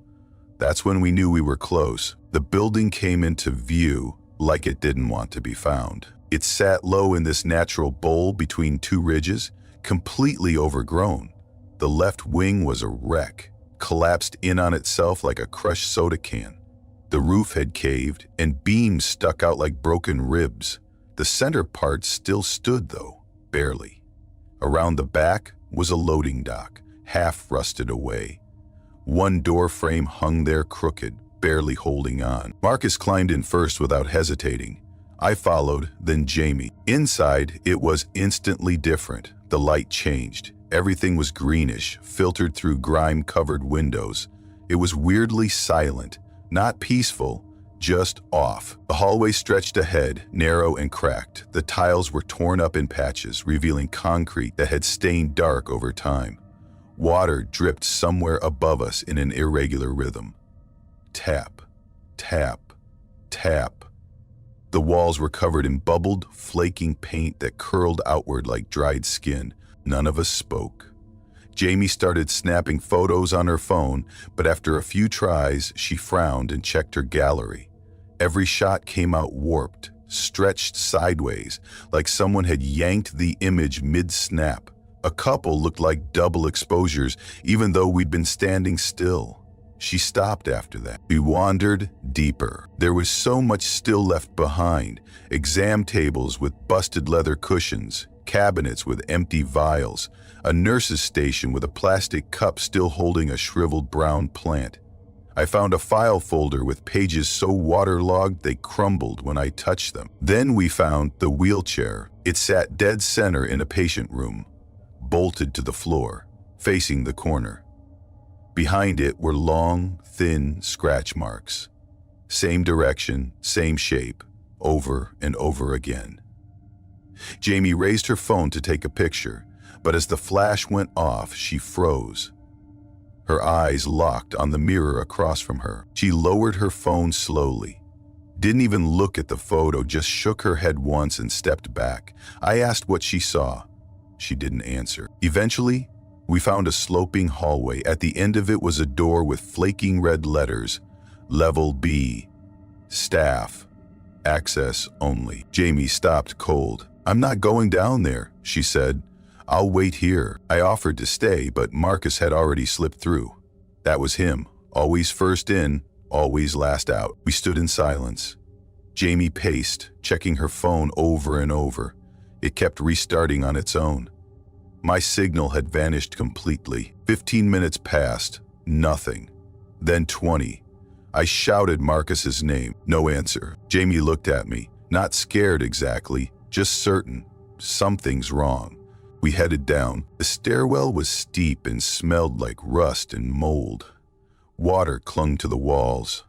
That's when we knew we were close. The building came into view like it didn't want to be found. It sat low in this natural bowl between two ridges, completely overgrown. The left wing was a wreck, collapsed in on itself like a crushed soda can. The roof had caved, and beams stuck out like broken ribs. The center part still stood, though, barely. Around the back was a loading dock, half rusted away. One door frame hung there crooked, barely holding on. Marcus climbed in first without hesitating. I followed, then Jamie. Inside, it was instantly different. The light changed. Everything was greenish, filtered through grime-covered windows. It was weirdly silent, not peaceful, just off. The hallway stretched ahead, narrow and cracked. The tiles were torn up in patches, revealing concrete that had stained dark over time. Water dripped somewhere above us in an irregular rhythm. Tap, tap, tap. The walls were covered in bubbled, flaking paint that curled outward like dried skin. None of us spoke. Jamie started snapping photos on her phone, but after a few tries, she frowned and checked her gallery. Every shot came out warped, stretched sideways, like someone had yanked the image mid-snap. A couple looked like double exposures, even though we'd been standing still. She stopped after that. We wandered deeper. There was so much still left behind. Exam tables with busted leather cushions, cabinets with empty vials, a nurse's station with a plastic cup still holding a shriveled brown plant. I found a file folder with pages so waterlogged they crumbled when I touched them. Then we found the wheelchair. It sat dead center in a patient room, bolted to the floor, facing the corner. Behind it were long, thin scratch marks. Same direction, same shape, over and over again. Jamie raised her phone to take a picture, but as the flash went off, she froze. Her eyes locked on the mirror across from her. She lowered her phone slowly. Didn't even look at the photo, just shook her head once and stepped back. I asked what she saw. She didn't answer. Eventually, we found a sloping hallway. At the end of it was a door with flaking red letters, Level B, Staff, Access Only. Jamie stopped cold. "I'm not going down there," she said. "I'll wait here." I offered to stay, but Marcus had already slipped through. That was him, always first in, always last out. We stood in silence. Jamie paced, checking her phone over and over. It kept restarting on its own. My signal had vanished completely. 15 minutes passed. Nothing. Then 20. I shouted Marcus's name. No answer. Jamie looked at me. Not scared exactly, just certain. Something's wrong. We headed down. The stairwell was steep and smelled like rust and mold. Water clung to the walls.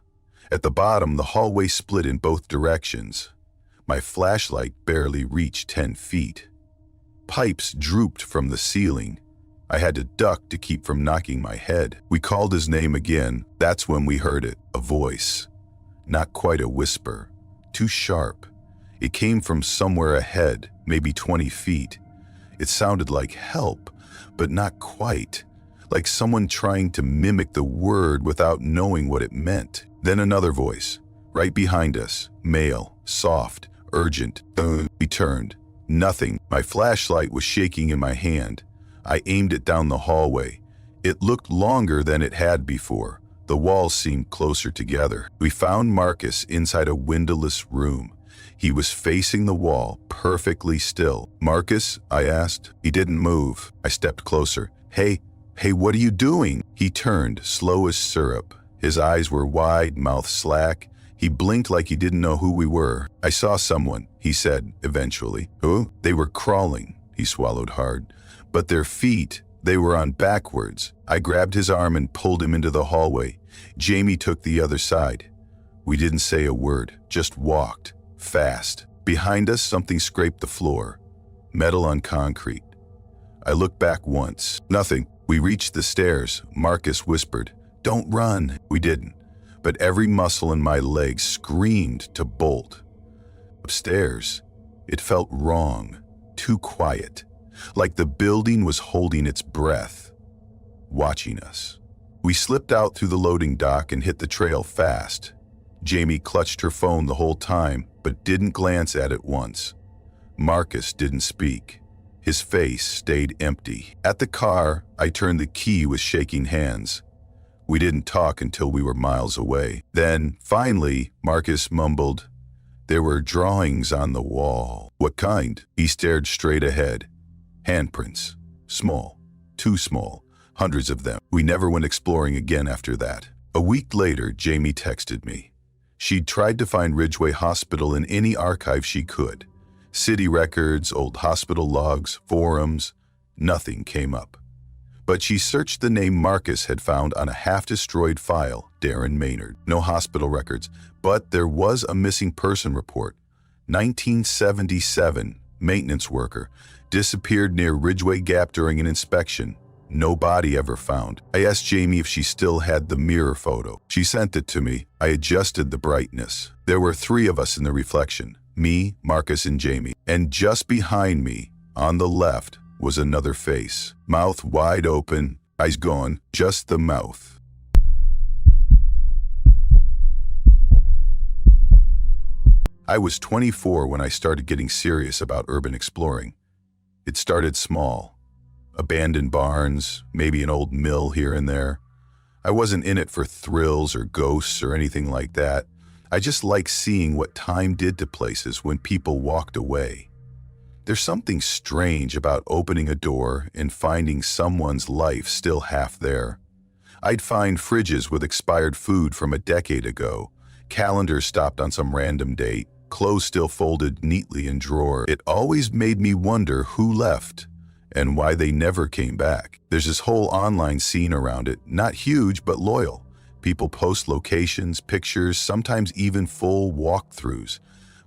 At the bottom, the hallway split in both directions. My flashlight barely reached 10 feet. Pipes drooped from the ceiling. I had to duck to keep from knocking my head. We called his name again. That's when we heard it, a voice. Not quite a whisper. Too sharp. It came from somewhere ahead, maybe 20 feet. It sounded like help, but not quite. Like someone trying to mimic the word without knowing what it meant. Then another voice, right behind us, male, soft, urgent. We turned. Nothing. My flashlight was shaking in my hand. I aimed it down the hallway. It looked longer than it had before. The walls seemed closer together. We found Marcus inside a windowless room. He was facing the wall, perfectly still. "Marcus?" I asked. He didn't move. I stepped closer. Hey, what are you doing?" He turned, slow as syrup. His eyes were wide, mouth slack. He blinked like he didn't know who we were. "I saw someone," he said, eventually. "Who?" "They were crawling." He swallowed hard. "But their feet, they were on backwards." I grabbed his arm and pulled him into the hallway. Jamie took the other side. We didn't say a word, just walked, fast. Behind us, something scraped the floor. Metal on concrete. I looked back once. Nothing. We reached the stairs. Marcus whispered, "Don't run." We didn't, but every muscle in my leg screamed to bolt. Upstairs, it felt wrong, too quiet, like the building was holding its breath, watching us. We slipped out through the loading dock and hit the trail fast. Jamie clutched her phone the whole time, but didn't glance at it once. Marcus didn't speak. His face stayed empty. At the car, I turned the key with shaking hands. We didn't talk until we were miles away. Then, finally, Marcus mumbled, "There were drawings on the wall." "What kind?" He stared straight ahead. "Handprints. Small. Too small. Hundreds of them." We never went exploring again after that. A week later, Jamie texted me. She'd tried to find Ridgeway Hospital in any archive she could. City records, old hospital logs, forums. Nothing came up. But she searched the name Marcus had found on a half-destroyed file, Darren Maynard. No hospital records, but there was a missing person report. 1977, maintenance worker, disappeared near Ridgeway Gap during an inspection. No body ever found. I asked Jamie if she still had the mirror photo. She sent it to me. I adjusted the brightness. There were 3 of us in the reflection. Me, Marcus, and Jamie. And just behind me, on the left, was another face. Mouth wide open, eyes gone, just the mouth. I was 24 when I started getting serious about urban exploring. It started small. Abandoned barns, maybe an old mill here and there. I wasn't in it for thrills or ghosts or anything like that. I just liked seeing what time did to places when people walked away. There's something strange about opening a door and finding someone's life still half there. I'd find fridges with expired food from a decade ago, calendars stopped on some random date, clothes still folded neatly in drawers. It always made me wonder who left and why they never came back. There's this whole online scene around it, not huge but loyal. People post locations, pictures, sometimes even full walkthroughs.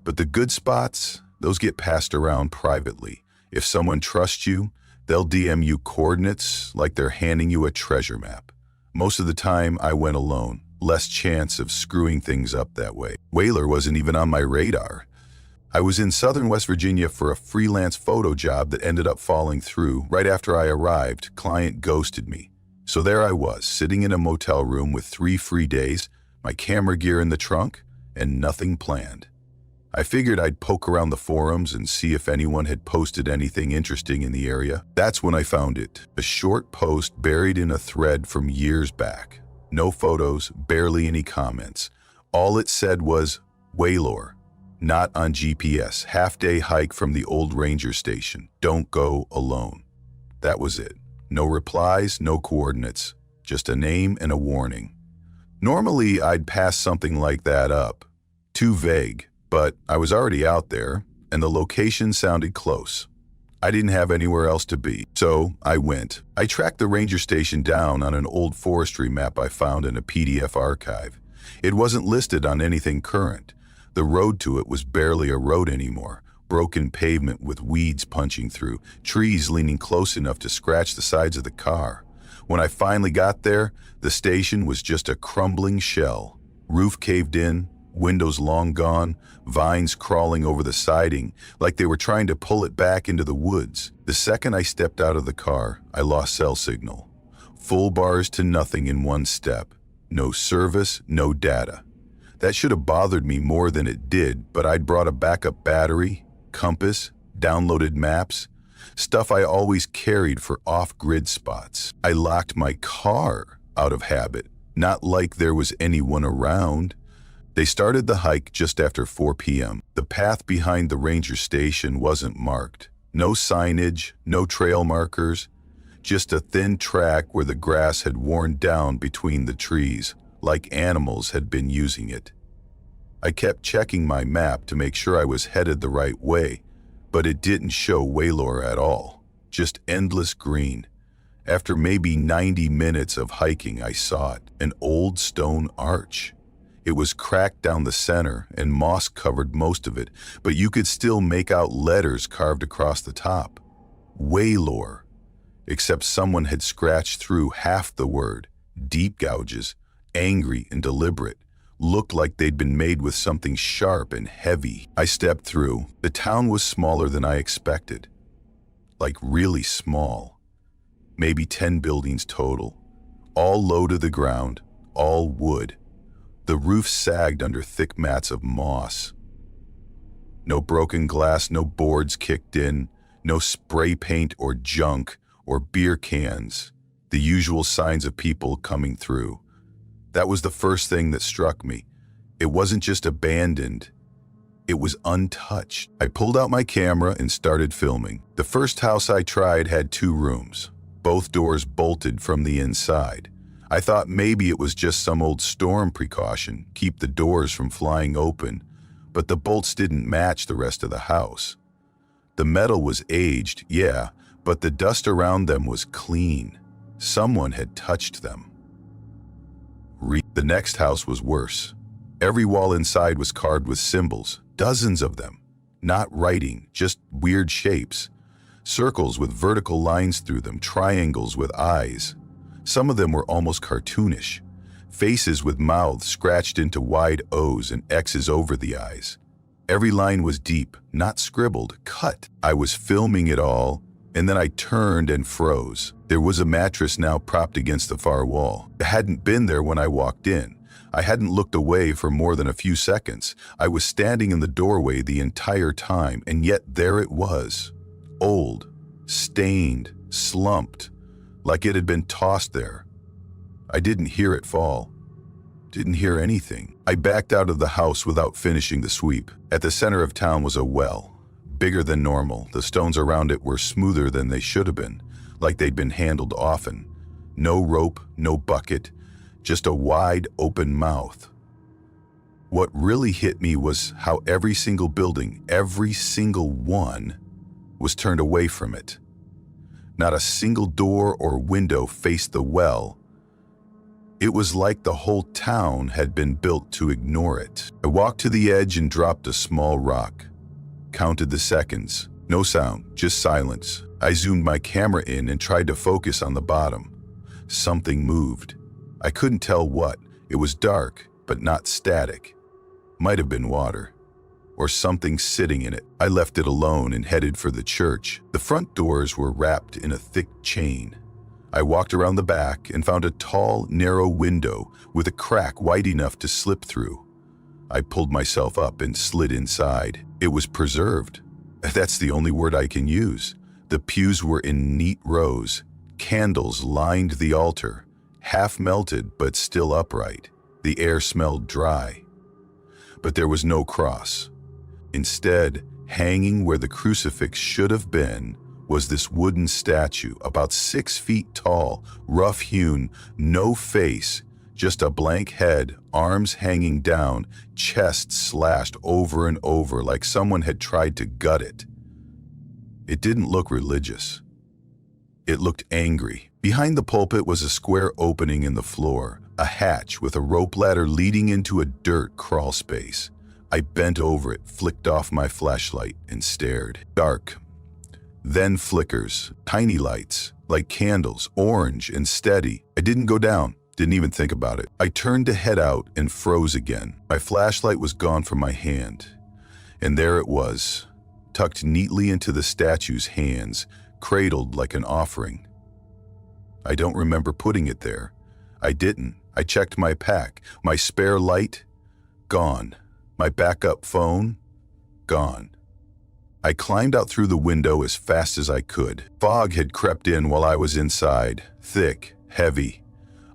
But the good spots, those get passed around privately. If someone trusts you, they'll DM you coordinates like they're handing you a treasure map. Most of the time, I went alone. Less chance of screwing things up that way. Whaler wasn't even on my radar. I was in southern West Virginia for a freelance photo job that ended up falling through. Right after I arrived, client ghosted me. So there I was, sitting in a motel room with 3 free days, my camera gear in the trunk, and nothing planned. I figured I'd poke around the forums and see if anyone had posted anything interesting in the area. That's when I found it, a short post buried in a thread from years back. No photos, barely any comments. All it said was, "Whalor, Not on GPS. Half-day hike from the old ranger station. Don't go alone. That was it. No replies, no coordinates. Just a name and a warning. Normally, I'd pass something like that up. Too vague, but I was already out there, and the location sounded close. I didn't have anywhere else to be, so I went. I tracked the ranger station down on an old forestry map I found in a PDF archive. It wasn't listed on anything current. The road to it was barely a road anymore. Broken pavement with weeds punching through, trees leaning close enough to scratch the sides of the car. When I finally got there, the station was just a crumbling shell. Roof caved in, windows long gone, vines crawling over the siding like they were trying to pull it back into the woods. The second I stepped out of the car, I lost cell signal. Full bars to nothing in one step. No service, no data. That should have bothered me more than it did, but I'd brought a backup battery, compass, downloaded maps, stuff I always carried for off-grid spots. I locked my car out of habit, not like there was anyone around. They started the hike just after 4 p.m. The path behind the ranger station wasn't marked. No signage, no trail markers, just a thin track where the grass had worn down between the trees, like animals had been using it. I kept checking my map to make sure I was headed the right way, but it didn't show Waylor at all, just endless green. After maybe 90 minutes of hiking, I saw it, an old stone arch. It was cracked down the center and moss covered most of it, but you could still make out letters carved across the top. Waylor, except someone had scratched through half the word. Deep gouges, angry and deliberate, looked like they'd been made with something sharp and heavy. I stepped through. The town was smaller than I expected. Like really small. Maybe 10 buildings total. All low to the ground, all wood. The roof sagged under thick mats of moss. No broken glass, no boards kicked in, no spray paint or junk or beer cans, the usual signs of people coming through. That was the first thing that struck me. It wasn't just abandoned, it was untouched. I pulled out my camera and started filming. The first house I tried had 2 rooms, both doors bolted from the inside. I thought maybe it was just some old storm precaution, keep the doors from flying open, but the bolts didn't match the rest of the house. The metal was aged, yeah, but the dust around them was clean. Someone had touched them. The next house was worse. Every wall inside was carved with symbols, dozens of them. Not writing, just weird shapes. Circles with vertical lines through them, triangles with eyes. Some of them were almost cartoonish. Faces with mouths scratched into wide O's and X's over the eyes. Every line was deep, not scribbled, cut. I was filming it all, and then I turned and froze. There was a mattress now propped against the far wall. It hadn't been there when I walked in. I hadn't looked away for more than a few seconds. I was standing in the doorway the entire time, and yet there it was. Old, stained, slumped, like it had been tossed there. I didn't hear it fall. Didn't hear anything. I backed out of the house without finishing the sweep. At the center of town was a well. Bigger than normal, the stones around it were smoother than they should have been, like they'd been handled often. No rope, no bucket, just a wide open mouth. What really hit me was how every single building, every single one, was turned away from it. Not a single door or window faced the well. It was like the whole town had been built to ignore it. I walked to the edge and dropped a small rock. Counted the seconds. No sound, just silence. I zoomed my camera in and tried to focus on the bottom. Something moved. I couldn't tell what. It was dark, but not static. Might have been water, or something sitting in it. I left it alone and headed for the church. The front doors were wrapped in a thick chain. I walked around the back and found a tall, narrow window with a crack wide enough to slip through. I pulled myself up and slid inside. It was preserved. That's the only word I can use. The pews were in neat rows. Candles lined the altar, half melted but still upright. The air smelled dry. But there was no cross. Instead, hanging where the crucifix should have been was this wooden statue, about 6 feet tall, rough-hewn, no face, just a blank head, arms hanging down, chest slashed over and over like someone had tried to gut it. It didn't look religious. It looked angry. Behind the pulpit was a square opening in the floor, a hatch with a rope ladder leading into a dirt crawl space. I bent over it, flicked off my flashlight, and stared. Dark. Then flickers, tiny lights, like candles, orange and steady. I didn't go down, didn't even think about it. I turned to head out and froze again. My flashlight was gone from my hand. And there it was, tucked neatly into the statue's hands, cradled like an offering. I don't remember putting it there. I didn't. I checked my pack. My spare light? Gone. My backup phone? Gone. I climbed out through the window as fast as I could. Fog had crept in while I was inside, thick, heavy.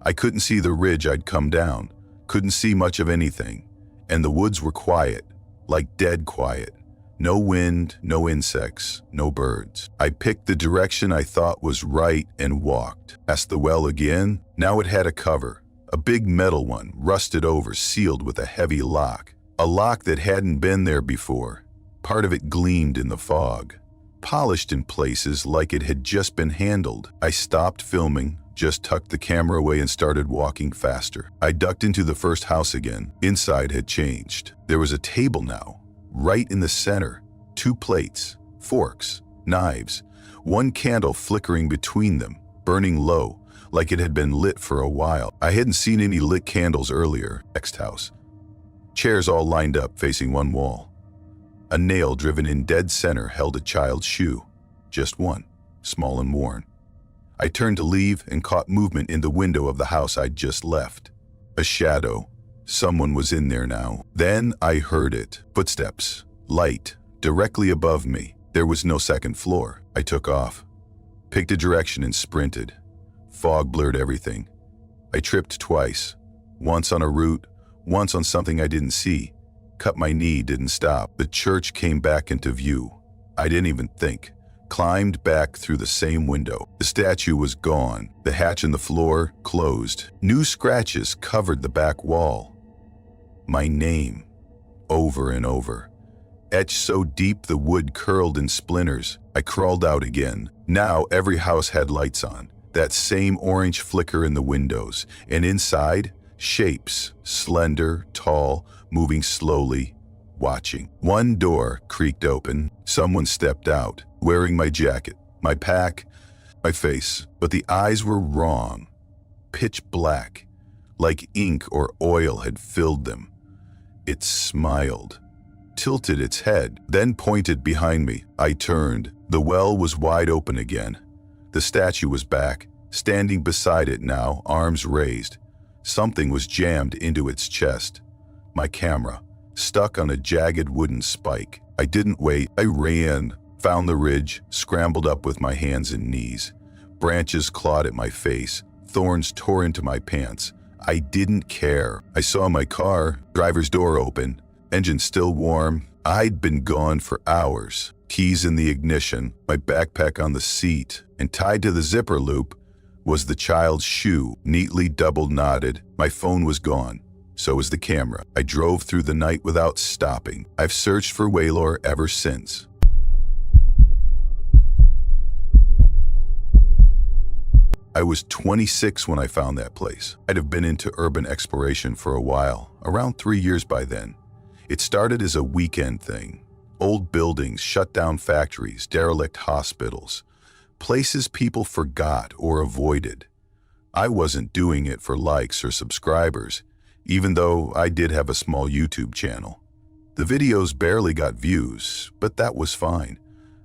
I couldn't see the ridge I'd come down, couldn't see much of anything, and the woods were quiet, like dead quiet. No wind, no insects, no birds. I picked the direction I thought was right and walked. Past the well again. Now it had a cover, a big metal one, rusted over, sealed with a heavy lock. A lock that hadn't been there before. Part of it gleamed in the fog, polished in places like it had just been handled. I stopped filming, just tucked the camera away and started walking faster. I ducked into the first house again. Inside had changed. There was a table now, right in the center. 2 plates, forks, knives, one candle flickering between them, burning low, like it had been lit for a while. I hadn't seen any lit candles earlier. Next house. Chairs all lined up facing one wall. A nail driven in dead center held a child's shoe. Just one, small and worn. I turned to leave and caught movement in the window of the house I'd just left. A shadow. Someone was in there now. Then I heard it. Footsteps. Light. Directly above me. There was no second floor. I took off. Picked a direction and sprinted. Fog blurred everything. I tripped twice. Once on a root, once on something I didn't see. Cut my knee, didn't stop. The church came back into view. I didn't even think. Climbed back through the same window. The statue was gone. The hatch in the floor closed. New scratches covered the back wall. My name. Over and over. Etched so deep the wood curled in splinters. I crawled out again. Now every house had lights on. That same orange flicker in the windows. And inside, shapes, slender, tall, moving slowly, watching. One door creaked open. Someone stepped out, wearing my jacket, my pack, my face. But the eyes were wrong. Pitch black, like ink or oil had filled them. It smiled, tilted its head, then pointed behind me. I turned. The well was wide open again. The statue was back, standing beside it now, arms raised. Something was jammed into its chest. My camera, stuck on a jagged wooden spike. I didn't wait. I ran, found the ridge, scrambled up with my hands and knees. Branches clawed at my face. Thorns tore into my pants. I didn't care. I saw my car, driver's door open, engine still warm. I'd been gone for hours. Keys in the ignition, my backpack on the seat, and tied to the zipper loop was the child's shoe, neatly double knotted. My phone was gone. So was the camera. I drove through the night without stopping. I've searched for Waylor ever since. I was 26 when I found that place. I'd have been into urban exploration for a while, around 3 years by then. It started as a weekend thing. Old buildings, shut down factories, derelict hospitals, places people forgot or avoided. I wasn't doing it for likes or subscribers, even though I did have a small YouTube channel. The videos barely got views, but that was fine.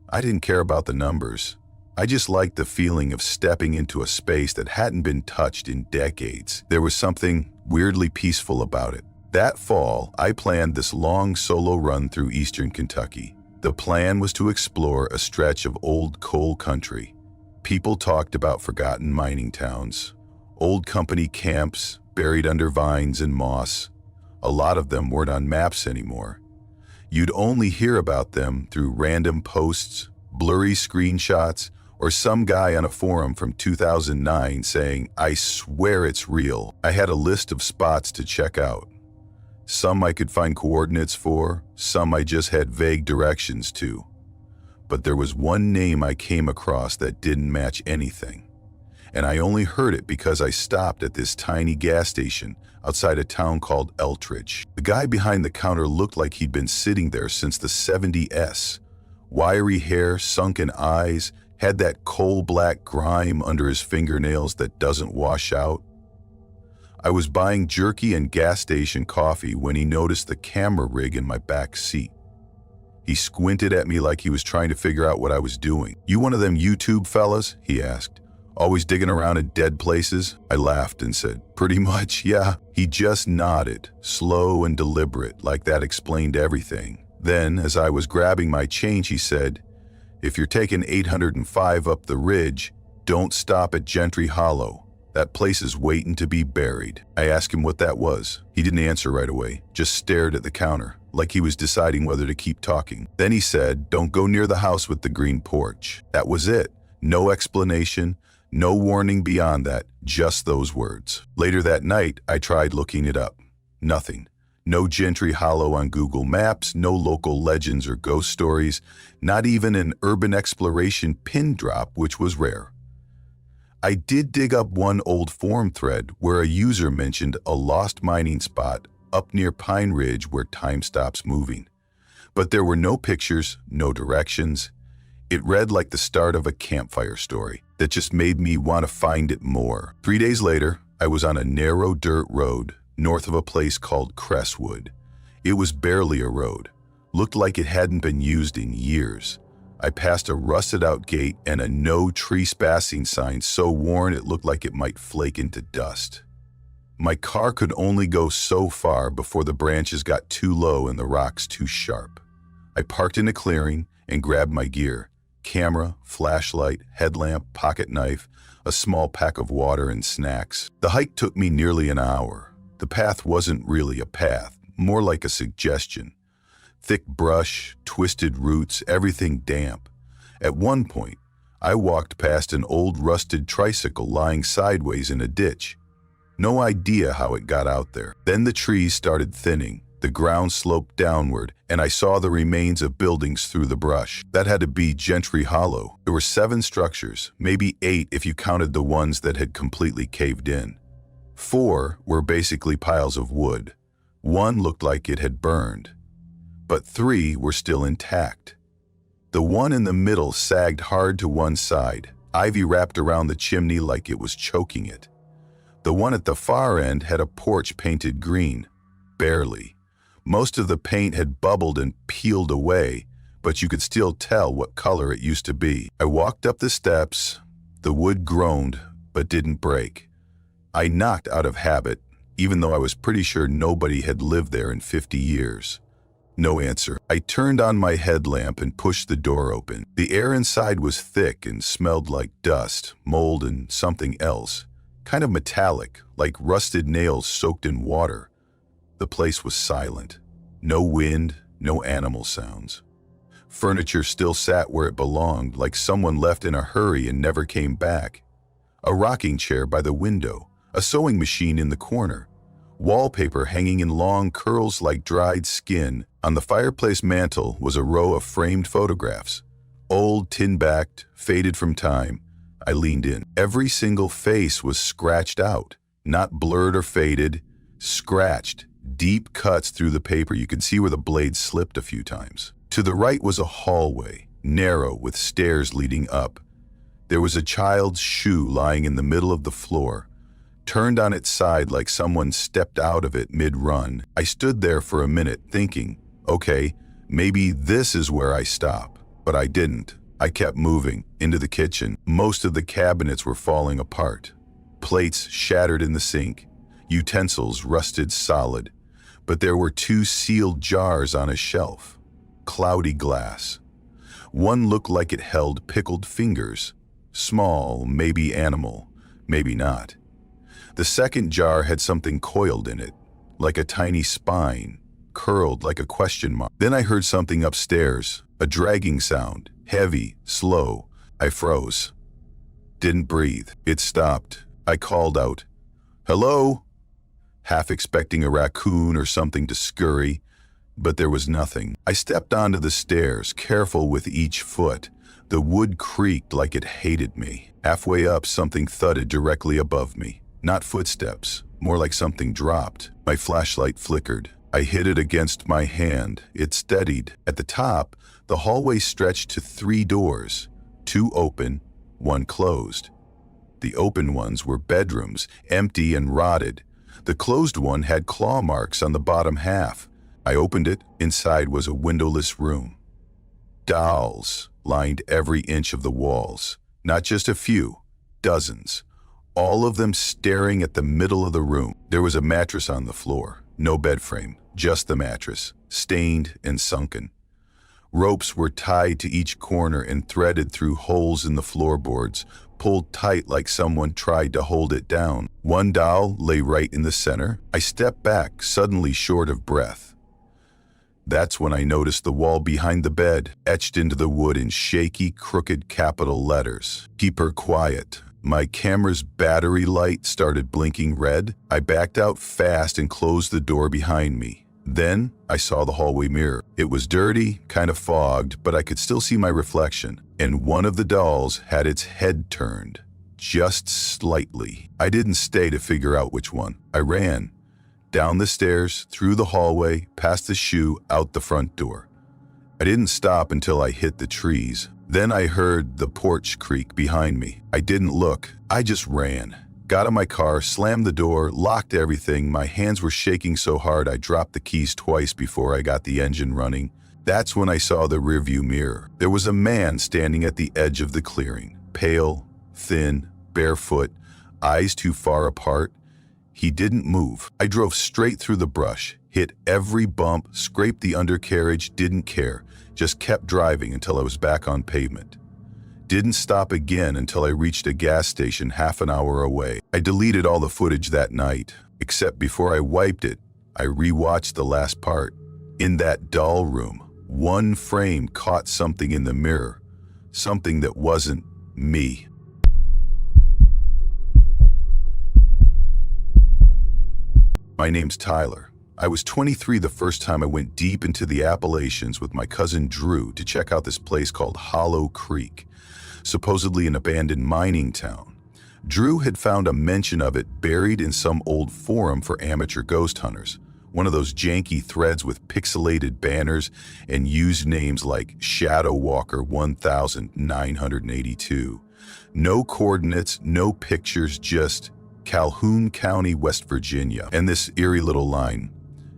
I didn't care about the numbers. I just liked the feeling of stepping into a space that hadn't been touched in decades. There was something weirdly peaceful about it. That fall, I planned this long solo run through eastern Kentucky. The plan was to explore a stretch of old coal country. People talked about forgotten mining towns, old company camps buried under vines and moss. A lot of them weren't on maps anymore. You'd only hear about them through random posts, blurry screenshots, or some guy on a forum from 2009 saying, "I swear it's real." I had a list of spots to check out. Some I could find coordinates for, some I just had vague directions to. But there was one name I came across that didn't match anything. And I only heard it because I stopped at this tiny gas station outside a town called Eltridge. The guy behind the counter looked like he'd been sitting there since the 70s. Wiry hair, sunken eyes, had that coal-black grime under his fingernails that doesn't wash out. I was buying jerky and gas station coffee when he noticed the camera rig in my back seat. He squinted at me like he was trying to figure out what I was doing. "You one of them YouTube fellas?" he asked. "Always digging around in dead places?" I laughed and said, "Pretty much, yeah." He just nodded, slow and deliberate, like that explained everything. Then, as I was grabbing my change, he said, "If you're taking 805 up the ridge, don't stop at Gentry Hollow. That place is waiting to be buried." I asked him what that was. He didn't answer right away, just stared at the counter, like he was deciding whether to keep talking. Then he said, "Don't go near the house with the green porch." That was it. No explanation, no warning beyond that, just those words. Later that night, I tried looking it up. Nothing. No Gentry Hollow on Google Maps, no local legends or ghost stories, not even an urban exploration pin drop, which was rare. I did dig up one old forum thread where a user mentioned a lost mining spot up near Pine Ridge where time stops moving. But there were no pictures, no directions. It read like the start of a campfire story that just made me want to find it more. 3 days later, I was on a narrow dirt road north of a place called Crestwood. It was barely a road, looked like it hadn't been used in years. I passed a rusted-out gate and a no trespassing sign so worn it looked like it might flake into dust. My car could only go so far before the branches got too low and the rocks too sharp. I parked in a clearing and grabbed my gear: camera, flashlight, headlamp, pocket knife, a small pack of water and snacks. The hike took me nearly an hour. The path wasn't really a path, more like a suggestion. Thick brush, twisted roots, everything damp. At one point, I walked past an old rusted tricycle lying sideways in a ditch. No idea how it got out there. Then the trees started thinning, the ground sloped downward, and I saw the remains of buildings through the brush. That had to be Gentry Hollow. There were 7 structures, maybe 8 if you counted the ones that had completely caved in. 4 were basically piles of wood. 1 looked like it had burned, but 3 were still intact. The one in the middle sagged hard to one side, ivy wrapped around the chimney like it was choking it. The one at the far end had a porch painted green, barely. Most of the paint had bubbled and peeled away, but you could still tell what color it used to be. I walked up the steps. The wood groaned, but didn't break. I knocked out of habit, even though I was pretty sure nobody had lived there in 50 years. No answer. I turned on my headlamp and pushed the door open. The air inside was thick and smelled like dust, mold, and something else. Kind of metallic, like rusted nails soaked in water. The place was silent. No wind, no animal sounds. Furniture still sat where it belonged, like someone left in a hurry and never came back. A rocking chair by the window, a sewing machine in the corner, wallpaper hanging in long curls like dried skin. On the fireplace mantel was a row of framed photographs, old, tin-backed, faded from time. I leaned in. Every single face was scratched out, not blurred or faded, scratched, deep cuts through the paper. You could see where the blade slipped a few times. To the right was a hallway, narrow with stairs leading up. There was a child's shoe lying in the middle of the floor, turned on its side like someone stepped out of it mid-run. I stood there for a minute thinking, okay, maybe this is where I stop. But I didn't. I kept moving into the kitchen. Most of the cabinets were falling apart. Plates shattered in the sink, utensils rusted solid. But there were 2 sealed jars on a shelf. Cloudy glass. One looked like it held pickled fingers. Small, maybe animal, maybe not. The second jar had something coiled in it, like a tiny spine, curled like a question mark. Then I heard something upstairs, a dragging sound, heavy, slow. I froze. Didn't breathe. It stopped. I called out, "Hello?" half expecting a raccoon or something to scurry, but there was nothing. I stepped onto the stairs, careful with each foot. The wood creaked like it hated me. Halfway up, something thudded directly above me. Not footsteps, more like something dropped. My flashlight flickered. I hit it against my hand. It steadied. At the top, the hallway stretched to 3 doors, 2 open, 1 closed. The open ones were bedrooms, empty and rotted. The closed one had claw marks on the bottom half. I opened it. Inside was a windowless room. Dolls lined every inch of the walls. Not just a few, dozens. All of them staring at the middle of the room. There was a mattress on the floor. No bed frame, just the mattress, stained and sunken. Ropes were tied to each corner and threaded through holes in the floorboards, pulled tight like someone tried to hold it down. One doll lay right in the center. I stepped back, suddenly short of breath. That's when I noticed the wall behind the bed, etched into the wood in shaky, crooked capital letters. "Keep her quiet." My camera's battery light started blinking red. I backed out fast and closed the door behind me. Then I saw the hallway mirror. It was dirty, kind of fogged, but I could still see my reflection. And one of the dolls had its head turned, just slightly. I didn't stay to figure out which one. I ran. Down the stairs, through the hallway, past the shoe, out the front door. I didn't stop until I hit the trees. Then I heard the porch creak behind me. I didn't look. I just ran. Got in my car, slammed the door, locked everything. My hands were shaking so hard I dropped the keys twice before I got the engine running. That's when I saw the rearview mirror. There was a man standing at the edge of the clearing. Pale, thin, barefoot, eyes too far apart. He didn't move. I drove straight through the brush, hit every bump, scraped the undercarriage, didn't care. Just kept driving until I was back on pavement. Didn't stop again until I reached a gas station half an hour away. I deleted all the footage that night, except before I wiped it, I rewatched the last part. In that doll room, one frame caught something in the mirror, something that wasn't me. My name's Tyler. I was 23 the first time I went deep into the Appalachians with my cousin Drew to check out this place called Hollow Creek, supposedly an abandoned mining town. Drew had found a mention of it buried in some old forum for amateur ghost hunters, one of those janky threads with pixelated banners and used names like Shadow Walker 1982. No coordinates, no pictures, just Calhoun County, West Virginia. And this eerie little line,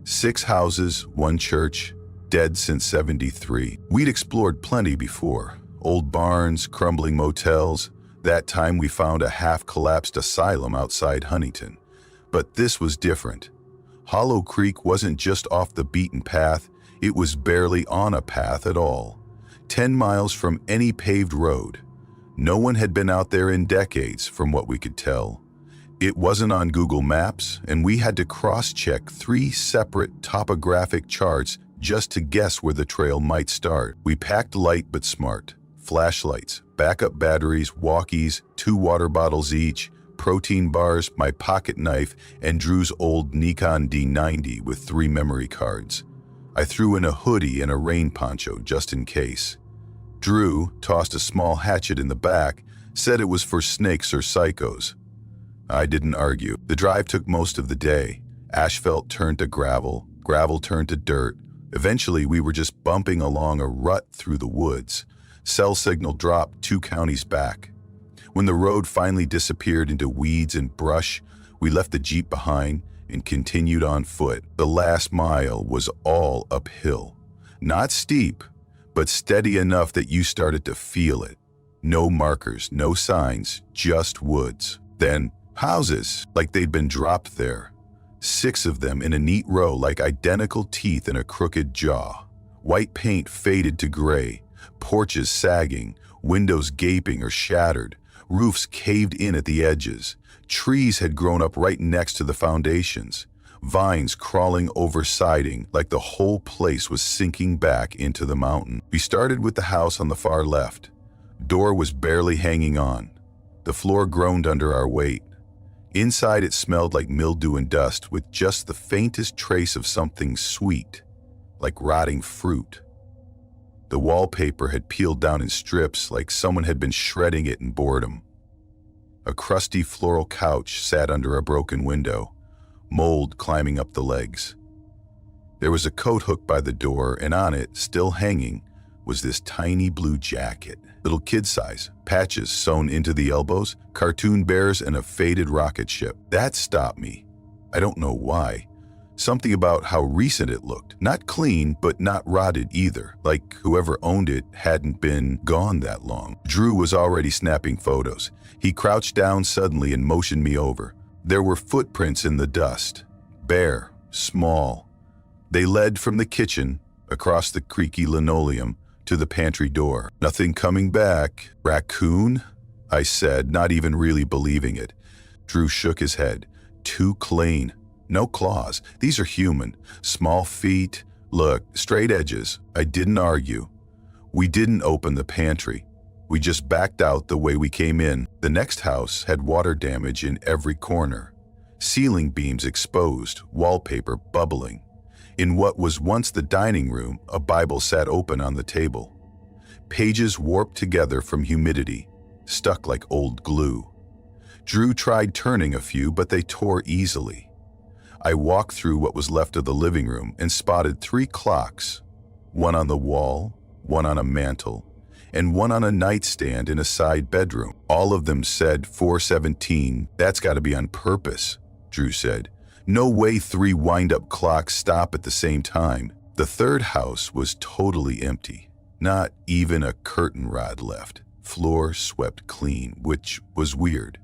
6 houses, 1 church, dead since '73. We'd explored plenty before. Old barns, crumbling motels. That time we found a half-collapsed asylum outside Huntington. But this was different. Hollow Creek wasn't just off the beaten path, it was barely on a path at all. 10 miles from any paved road. No one had been out there in decades, from what we could tell. It wasn't on Google Maps, and we had to cross-check 3 separate topographic charts just to guess where the trail might start. We packed light but smart. Flashlights, backup batteries, walkies, 2 water bottles each, protein bars, my pocket knife, and Drew's old Nikon D90 with 3 memory cards. I threw in a hoodie and a rain poncho just in case. Drew tossed a small hatchet in the back, said it was for snakes or psychos. I didn't argue. The drive took most of the day. Asphalt turned to gravel, gravel turned to dirt. Eventually, we were just bumping along a rut through the woods. Cell signal dropped 2 counties back. When the road finally disappeared into weeds and brush, we left the Jeep behind and continued on foot. The last mile was all uphill. Not steep, but steady enough that you started to feel it. No markers, no signs, just woods. Then, houses, like they'd been dropped there. 6 of them in a neat row like identical teeth in a crooked jaw. White paint faded to gray, porches sagging, windows gaping or shattered, roofs caved in at the edges. Trees had grown up right next to the foundations. vines crawling over siding like the whole place was sinking back into the mountain. We started with the house on the far left. Door was barely hanging on. The floor groaned under our weight. Inside it smelled like mildew and dust with just the faintest trace of something sweet, like rotting fruit. The wallpaper had peeled down in strips like someone had been shredding it in boredom. A crusty floral couch sat under a broken window, mold climbing up the legs. There was a coat hook by the door, and on it, still hanging, was this tiny blue jacket. Little kid size, patches sewn into the elbows, cartoon bears, and a faded rocket ship. That stopped me. I don't know why. Something about how recent it looked. Not clean, but not rotted either, like whoever owned it hadn't been gone that long. Drew was already snapping photos. He crouched down suddenly and motioned me over. There were footprints in the dust, bare, small. They led from the kitchen, across the creaky linoleum, to the pantry door. Nothing coming back. Raccoon? I said, not even really believing it. Drew shook his head. Too clean. No claws. These are human. Small feet. Look, straight edges. I didn't argue. We didn't open the pantry. We just backed out the way we came in. The next house had water damage in every corner. Ceiling beams exposed, wallpaper bubbling. In what was once the dining room, a Bible sat open on the table. Pages warped together from humidity, stuck like old glue. Drew tried turning a few, but they tore easily. I walked through what was left of the living room and spotted 3 clocks, one on the wall, one on a mantel, and one on a nightstand in a side bedroom. All of them said 4:17. That's got to be on purpose, Drew said. No way 3 wind-up clocks stop at the same time. The third house was totally empty. Not even a curtain rod left. Floor swept clean, which was weird.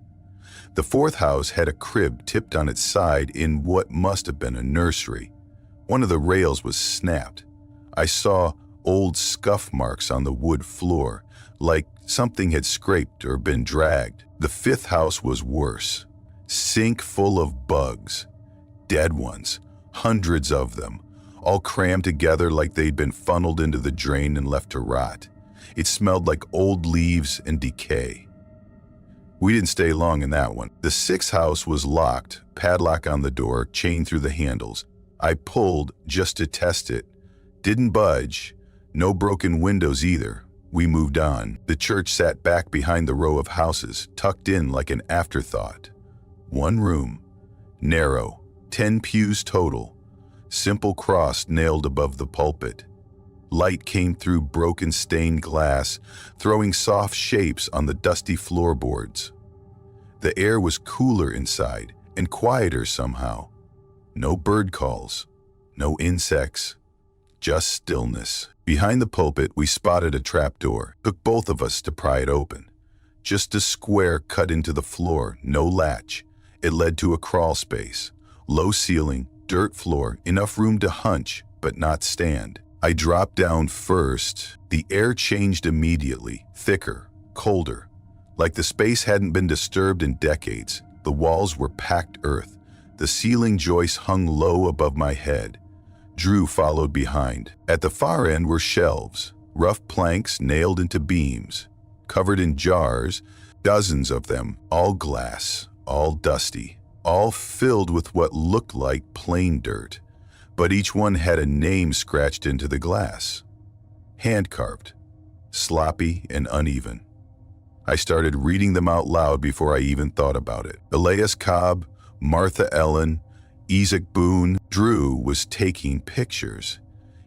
The fourth house had a crib tipped on its side in what must have been a nursery. One of the rails was snapped. I saw old scuff marks on the wood floor, like something had scraped or been dragged. The fifth house was worse. Sink full of bugs. Dead ones, hundreds of them, all crammed together like they'd been funneled into the drain and left to rot. It smelled like old leaves and decay. We didn't stay long in that one. The sixth house was locked, padlock on the door, chain through the handles. I pulled just to test it. Didn't budge. No broken windows either. We moved on. The church sat back behind the row of houses, tucked in like an afterthought. One room, narrow, 10 pews total. Simple cross nailed above the pulpit. Light came through broken stained glass, throwing soft shapes on the dusty floorboards. The air was cooler inside and quieter somehow. No bird calls, no insects, just stillness. Behind the pulpit, we spotted a trapdoor. Took both of us to pry it open. Just a square cut into the floor, no latch. It led to a crawl space. Low ceiling, dirt floor, enough room to hunch, but not stand. I dropped down first. The air changed immediately, thicker, colder. Like the space hadn't been disturbed in decades. The walls were packed earth. The ceiling joists hung low above my head. Drew followed behind. At the far end were shelves, rough planks nailed into beams, covered in jars, dozens of them, all glass, all dusty, all filled with what looked like plain dirt. But each one had a name scratched into the glass. Hand-carved, sloppy and uneven. I started reading them out loud before I even thought about it. Elias Cobb, Martha Ellen, Isaac Boone. Drew was taking pictures.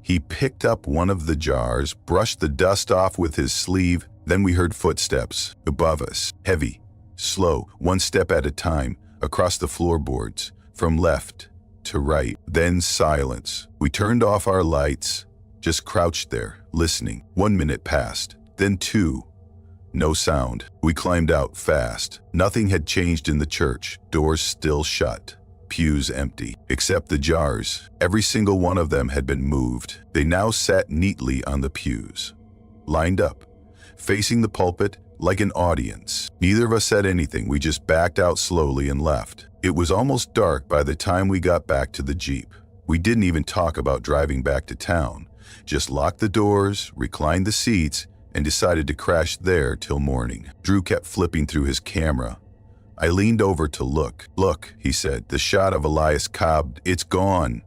He picked up one of the jars, brushed the dust off with his sleeve. Then we heard footsteps above us, heavy, slow, one step at a time, across the floorboards, from left to right. Then silence. We turned off our lights, just crouched there, listening. 1 minute passed, then 2. No sound. We climbed out fast. Nothing had changed in the church. Doors still shut. Pews empty, except the jars. Every single one of them had been moved. They now sat neatly on the pews, lined up, facing the pulpit like an audience. Neither of us said anything. We just backed out slowly and left. It was almost dark by the time we got back to the Jeep. We didn't even talk about driving back to town. Just locked the doors, reclined the seats, and decided to crash there till morning. Drew kept flipping through his camera. I leaned over to look. "Look," he said, "the shot of Elias Cobb, it's gone.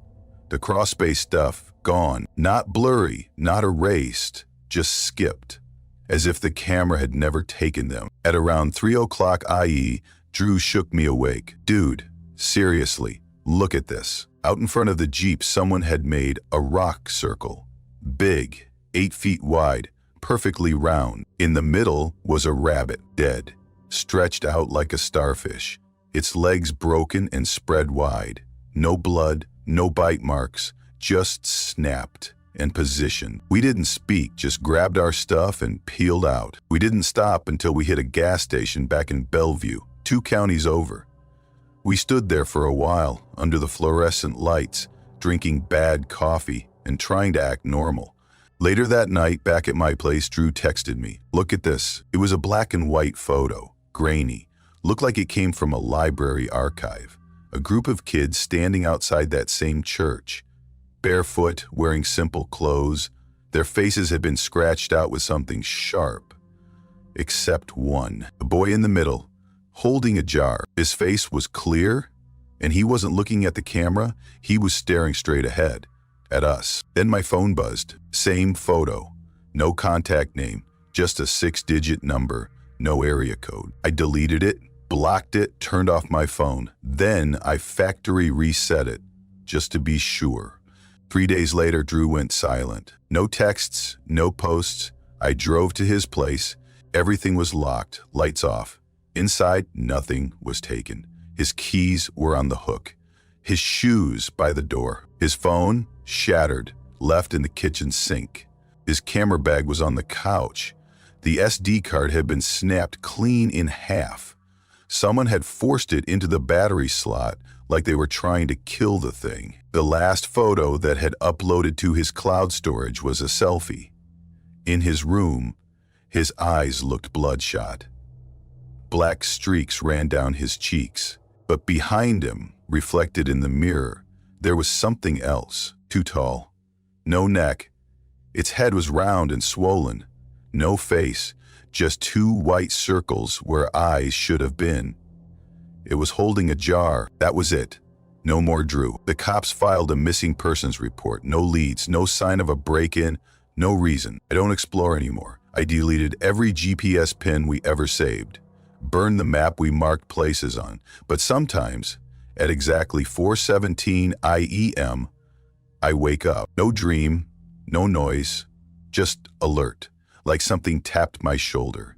The cross-space stuff, gone. Not blurry, not erased, just skipped. As if the camera had never taken them." At around 3 o'clock IE, Drew shook me awake. "Dude, seriously, look at this." Out in front of the Jeep, someone had made a rock circle. Big, 8 feet wide, perfectly round. In the middle was a rabbit, dead, stretched out like a starfish, its legs broken and spread wide. No blood, no bite marks, just snapped and positioned. We didn't speak, just grabbed our stuff and peeled out. We didn't stop until we hit a gas station back in Bellevue, 2 counties over. We stood there for a while, under the fluorescent lights, drinking bad coffee and trying to act normal. Later that night, back at my place, Drew texted me, "Look at this." It was a black and white photo, grainy, looked like it came from a library archive. A group of kids standing outside that same church, barefoot, wearing simple clothes. Their faces had been scratched out with something sharp. Except one, the boy in the middle, holding a jar. His face was clear, and he wasn't looking at the camera, he was staring straight ahead, at us. Then my phone buzzed. Same photo. No contact name, just a 6-digit number, no area code. I deleted it, blocked it, turned off my phone. Then I factory reset it, just to be sure. 3 days later, Drew went silent. No texts, no posts. I drove to his place. Everything was locked, lights off. Inside, nothing was taken. His keys were on the hook. His shoes by the door. His phone, shattered, left in the kitchen sink. His camera bag was on the couch. The SD card had been snapped clean in half. Someone had forced it into the battery slot like they were trying to kill the thing. The last photo that had uploaded to his cloud storage was a selfie. In his room, his eyes looked bloodshot. Black streaks ran down his cheeks, but behind him, reflected in the mirror, there was something else, too tall. No neck. Its head was round and swollen. No face, just 2 white circles where eyes should have been. It was holding a jar. That was it. No more Drew. The cops filed a missing persons report. No leads, no sign of a break-in, no reason. I don't explore anymore. I deleted every GPS pin we ever saved. Burned the map we marked places on. But sometimes, at exactly 4:17 IEM, I wake up. No dream, no noise, just alert, like something tapped my shoulder.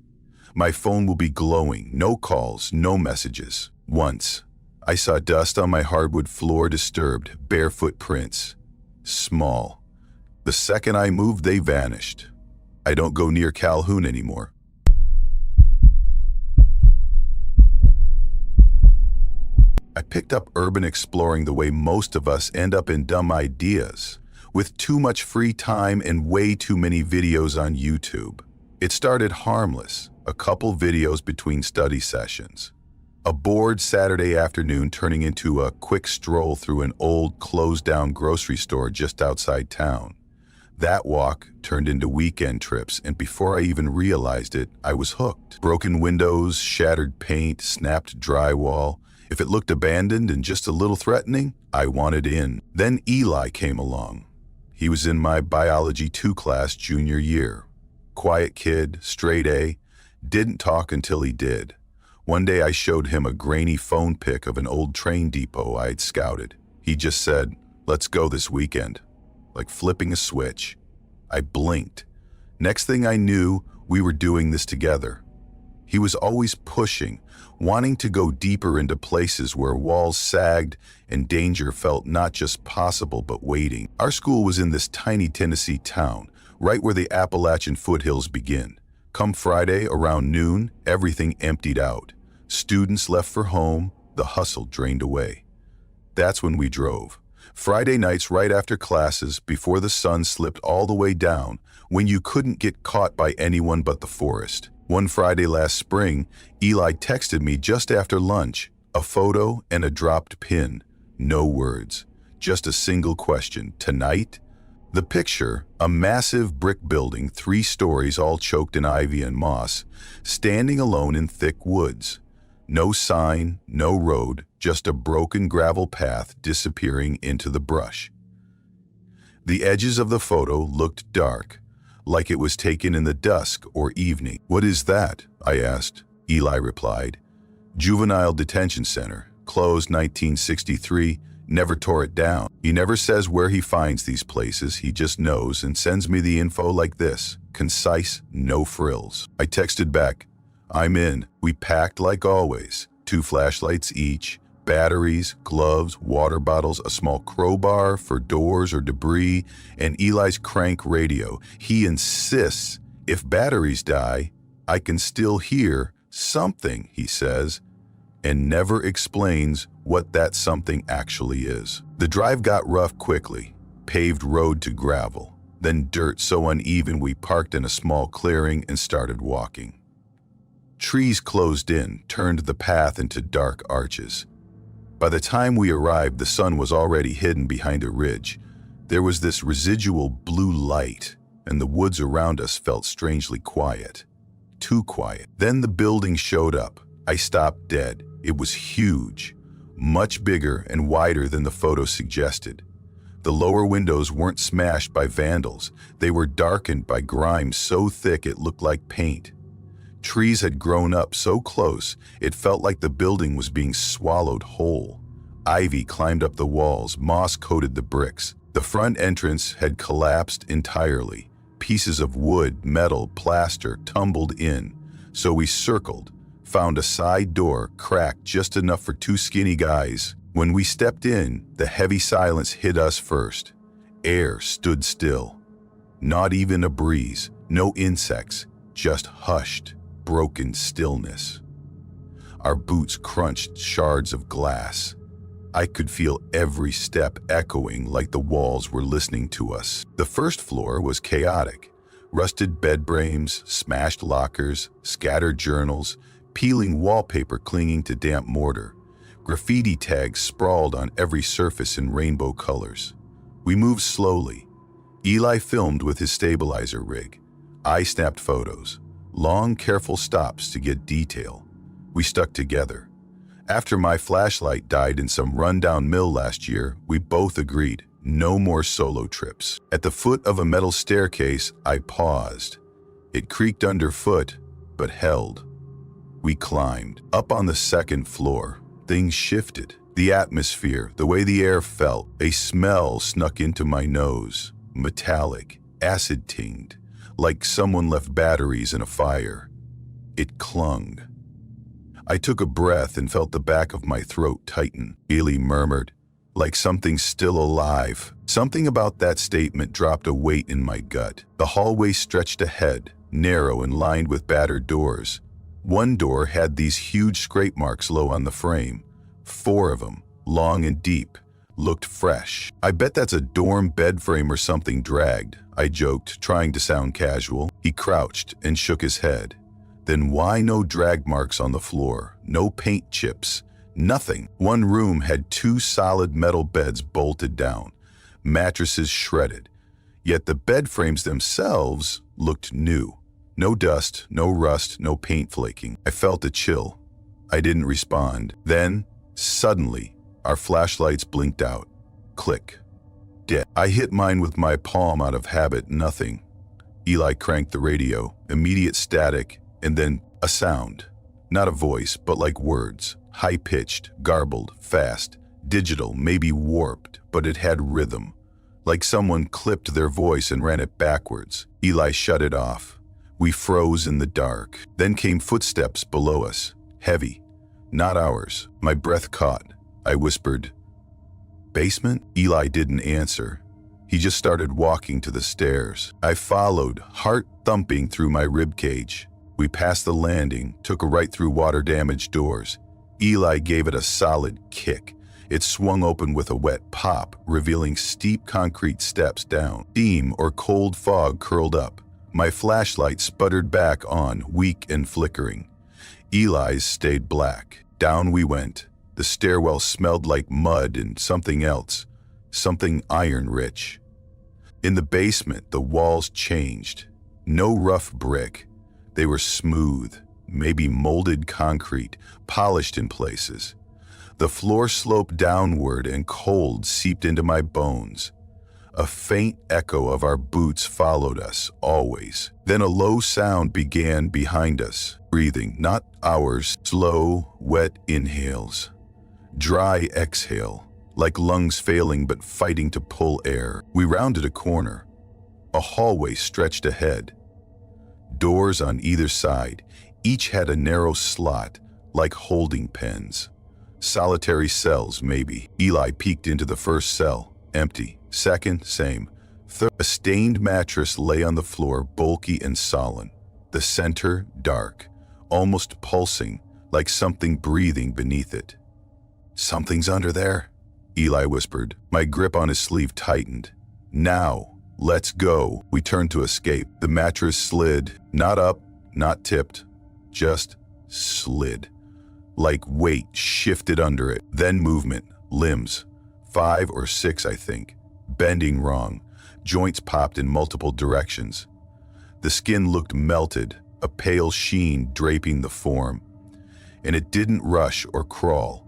My phone will be glowing, no calls, no messages. Once, I saw dust on my hardwood floor, disturbed, bare footprints. Small. The second I moved, they vanished. I don't go near Calhoun anymore. I picked up urban exploring the way most of us end up in dumb ideas, with too much free time and way too many videos on YouTube. It started harmless, a couple videos between study sessions. A bored Saturday afternoon turning into a quick stroll through an old, closed-down grocery store just outside town. That walk turned into weekend trips, and before I even realized it, I was hooked. Broken windows, shattered paint, snapped drywall. If it looked abandoned and just a little threatening, I wanted in. Then Eli came along. He was in my Biology 2 class junior year. Quiet kid, straight A, didn't talk until he did. One day I showed him a grainy phone pic of an old train depot I had scouted. He just said, "Let's go this weekend." Like flipping a switch. I blinked. Next thing I knew, we were doing this together. He was always pushing, wanting to go deeper into places where walls sagged and danger felt not just possible but waiting. Our school was in this tiny Tennessee town, right where the Appalachian foothills begin. Come Friday, around noon, everything emptied out. Students left for home, the hustle drained away. That's when we drove. Friday nights right after classes, before the sun slipped all the way down, when you couldn't get caught by anyone but the forest. One Friday last spring, Eli texted me just after lunch, A photo and a dropped pin. No words. Just a single question. Tonight? The picture, a massive brick building, 3 stories all choked in ivy and moss, standing alone in thick woods. No sign, no road, just a broken gravel path disappearing into the brush. The edges of the photo looked dark, like it was taken in the dusk or evening. "What is that?" I asked. Eli replied, "Juvenile Detention Center, closed 1963, never tore it down." He never says where he finds these places, he just knows and sends me the info like this, concise, no frills. I texted back, "I'm in." We packed like always, 2 flashlights each, batteries, gloves, water bottles, a small crowbar for doors or debris, and Eli's crank radio. He insists if batteries die, I can still hear something, he says, and never explains what that something actually is. The drive got rough quickly, paved road to gravel, then dirt so uneven we parked in a small clearing and started walking. Trees closed in, turned the path into dark arches. By the time we arrived, the sun was already hidden behind a ridge. There was this residual blue light, and the woods around us felt strangely quiet. Too quiet. Then the building showed up. I stopped dead. It was huge, much bigger and wider than the photo suggested. The lower windows weren't smashed by vandals. They were darkened by grime so thick it looked like paint. Trees had grown up so close, it felt like the building was being swallowed whole. Ivy climbed up the walls, moss coated the bricks. The front entrance had collapsed entirely. Pieces of wood, metal, plaster tumbled in. So we circled, found a side door cracked just enough for 2 skinny guys. When we stepped in, the heavy silence hit us first. Air stood still. Not even a breeze, no insects, just hushed, broken stillness. Our boots crunched shards of glass. I could feel every step echoing like the walls were listening to us. The first floor was chaotic. Rusted bed frames, smashed lockers, scattered journals, peeling wallpaper clinging to damp mortar. Graffiti tags sprawled on every surface in rainbow colors. We moved slowly. Eli filmed with his stabilizer rig. I snapped photos. Long, careful stops to get detail. We stuck together. After my flashlight died in some rundown mill last year, we both agreed, no more solo trips. At the foot of a metal staircase, I paused. It creaked underfoot, but held. We climbed. Up on the 2nd floor, things shifted. The atmosphere, the way the air felt, a smell snuck into my nose. Metallic, acid-tinged, like someone left batteries in a fire. It clung. I took a breath and felt the back of my throat tighten. Eli murmured, like something still alive. Something about that statement dropped a weight in my gut. The hallway stretched ahead, narrow and lined with battered doors. One door had these huge scrape marks low on the frame. 4 of them, long and deep, looked fresh. "I bet that's a dorm bed frame or something dragged," I joked, trying to sound casual. He crouched and shook his head. "Then why no drag marks on the floor? No paint chips? Nothing." One room had 2 solid metal beds bolted down, mattresses shredded. Yet the bed frames themselves looked new. No dust, no rust, no paint flaking. I felt a chill. I didn't respond. Then, suddenly, our flashlights blinked out. Click. Dead. I hit mine with my palm out of habit. Nothing. Eli cranked the radio. Immediate static, and then a sound. Not a voice, but like words. High-pitched, garbled, fast, digital, maybe warped, but it had rhythm. Like someone clipped their voice and ran it backwards. Eli shut it off. We froze in the dark. Then came footsteps below us. Heavy. Not ours. My breath caught. I whispered, "Basement?" Eli didn't answer. He just started walking to the stairs. I followed, heart thumping through my ribcage. We passed the landing, took a right through water-damaged doors. Eli gave it a solid kick. It swung open with a wet pop, revealing steep concrete steps down. Steam or cold fog curled up. My flashlight sputtered back on, weak and flickering. Eli's stayed black. Down we went. The stairwell smelled like mud and something else, something iron-rich. In the basement, the walls changed. No rough brick. They were smooth, maybe molded concrete, polished in places. The floor sloped downward and cold seeped into my bones. A faint echo of our boots followed us, always. Then a low sound began behind us. Breathing, not ours, slow, wet inhales. Dry exhale, like lungs failing but fighting to pull air. We rounded a corner. A hallway stretched ahead. Doors on either side, each had a narrow slot, like holding pens. Solitary cells, maybe. Eli peeked into the first cell, empty. Second, same. Third, a stained mattress lay on the floor, bulky and sullen. The center, dark, almost pulsing, like something breathing beneath it. "Something's under there," Eli whispered. My grip on his sleeve tightened. "Now, let's go." We turned to escape. The mattress slid, not up, not tipped, just slid. Like weight shifted under it. Then movement, limbs. 5 or 6, I think. Bending wrong. Joints popped in multiple directions. The skin looked melted, a pale sheen draping the form. And it didn't rush or crawl.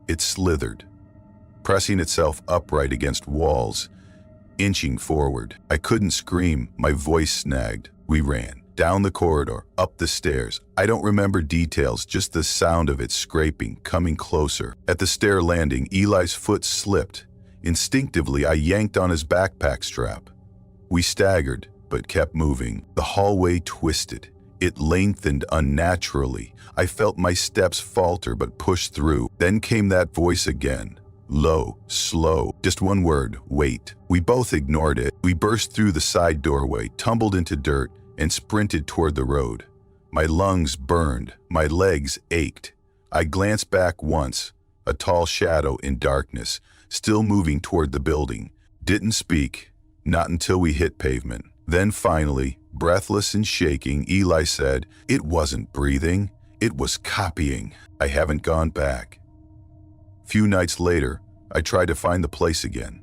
It slithered, pressing itself upright against walls, inching forward. I couldn't scream, my voice snagged. We ran. Down the corridor, up the stairs. I don't remember details, just the sound of it scraping, coming closer. At the stair landing, Eli's foot slipped. Instinctively, I yanked on his backpack strap. We staggered, but kept moving. The hallway twisted. It lengthened unnaturally. I felt my steps falter but pushed through. Then came that voice again. Low, slow, just one word, wait. We both ignored it. We burst through the side doorway, tumbled into dirt, and sprinted toward the road. My lungs burned, my legs ached. I glanced back once, a tall shadow in darkness, still moving toward the building. Didn't speak, not until we hit pavement. Then finally, breathless and shaking, Eli said, "It wasn't breathing, it was copying." I haven't gone back. Few nights later, I tried to find the place again.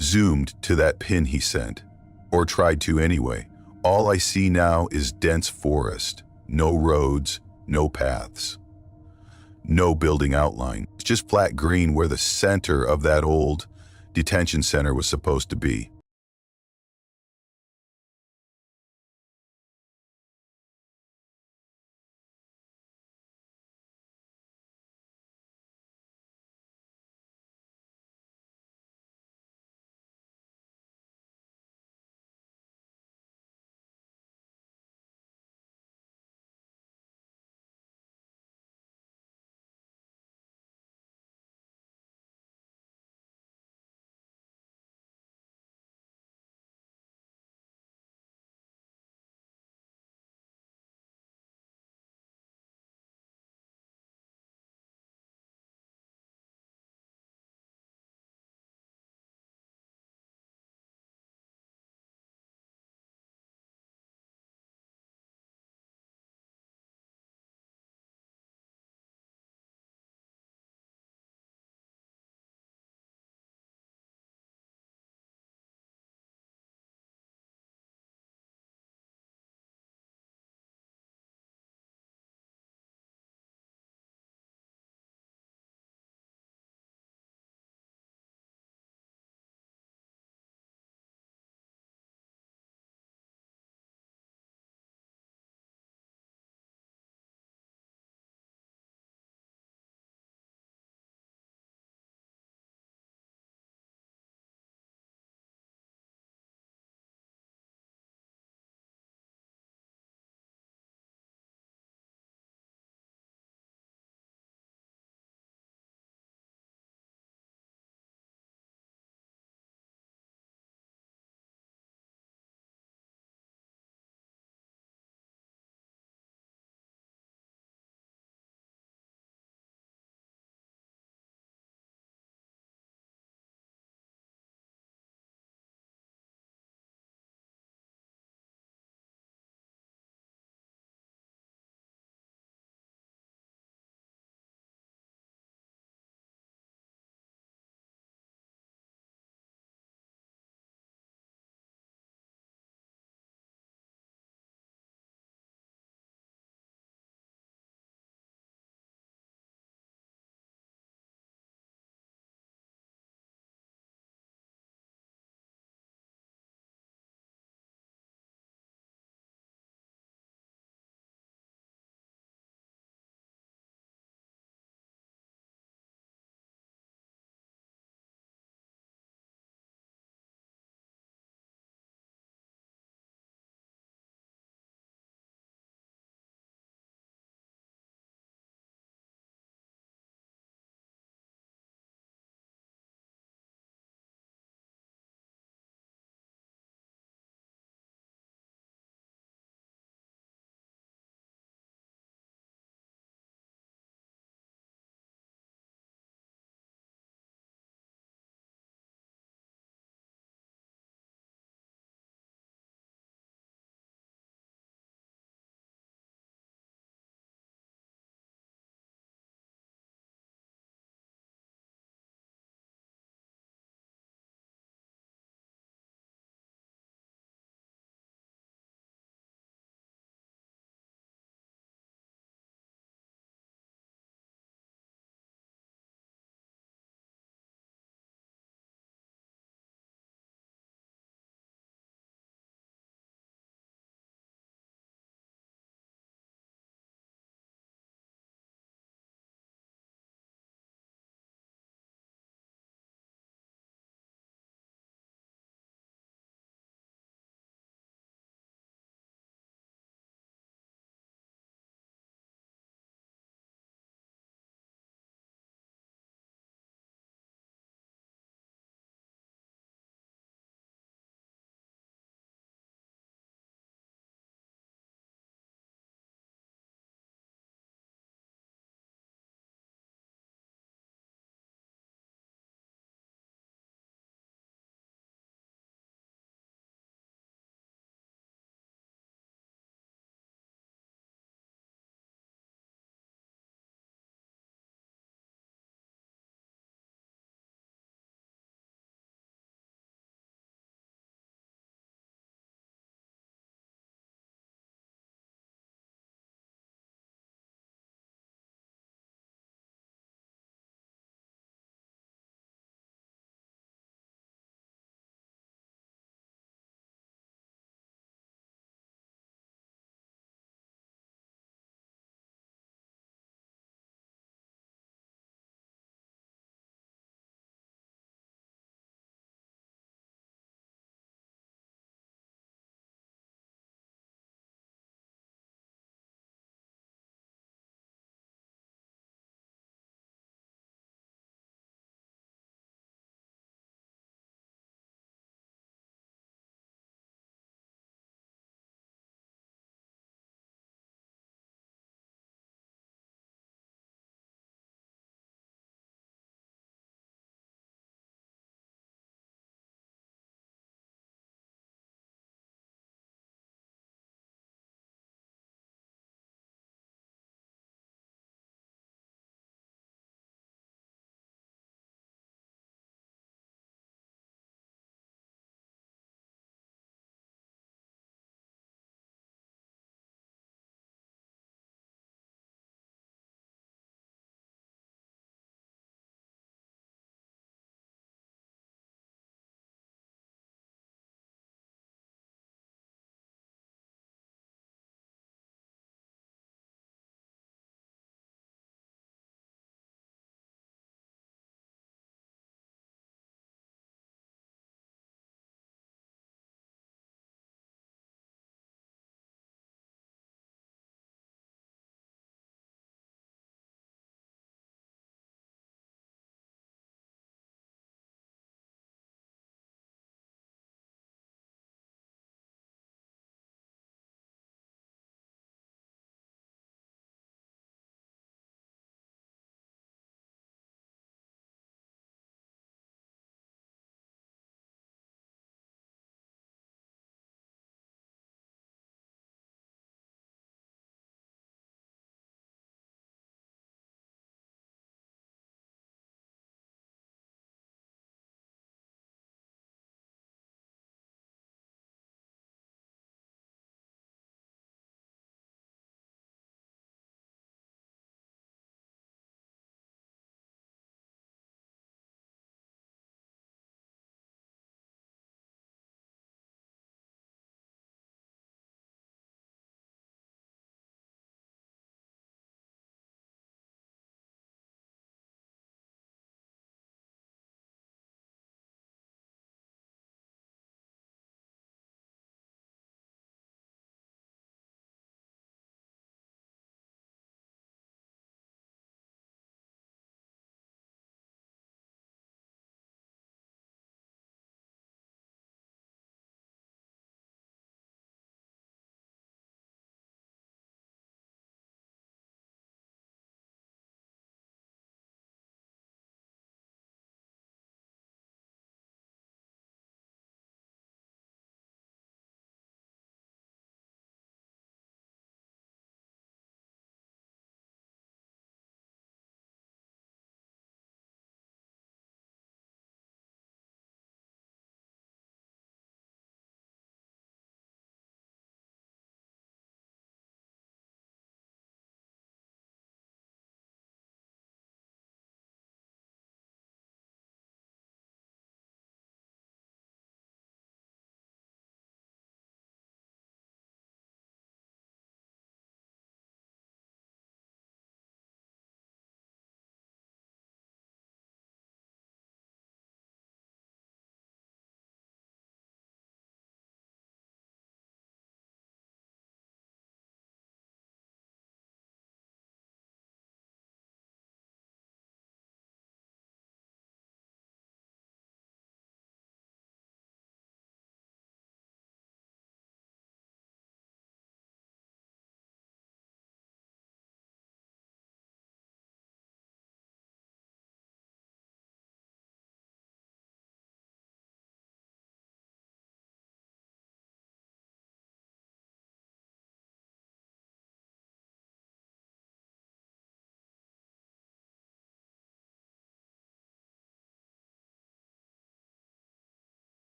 Zoomed to that pin he sent, or tried to anyway. All I see now is dense forest, no roads, no paths. No building outline, just flat green where the center of that old detention center was supposed to be.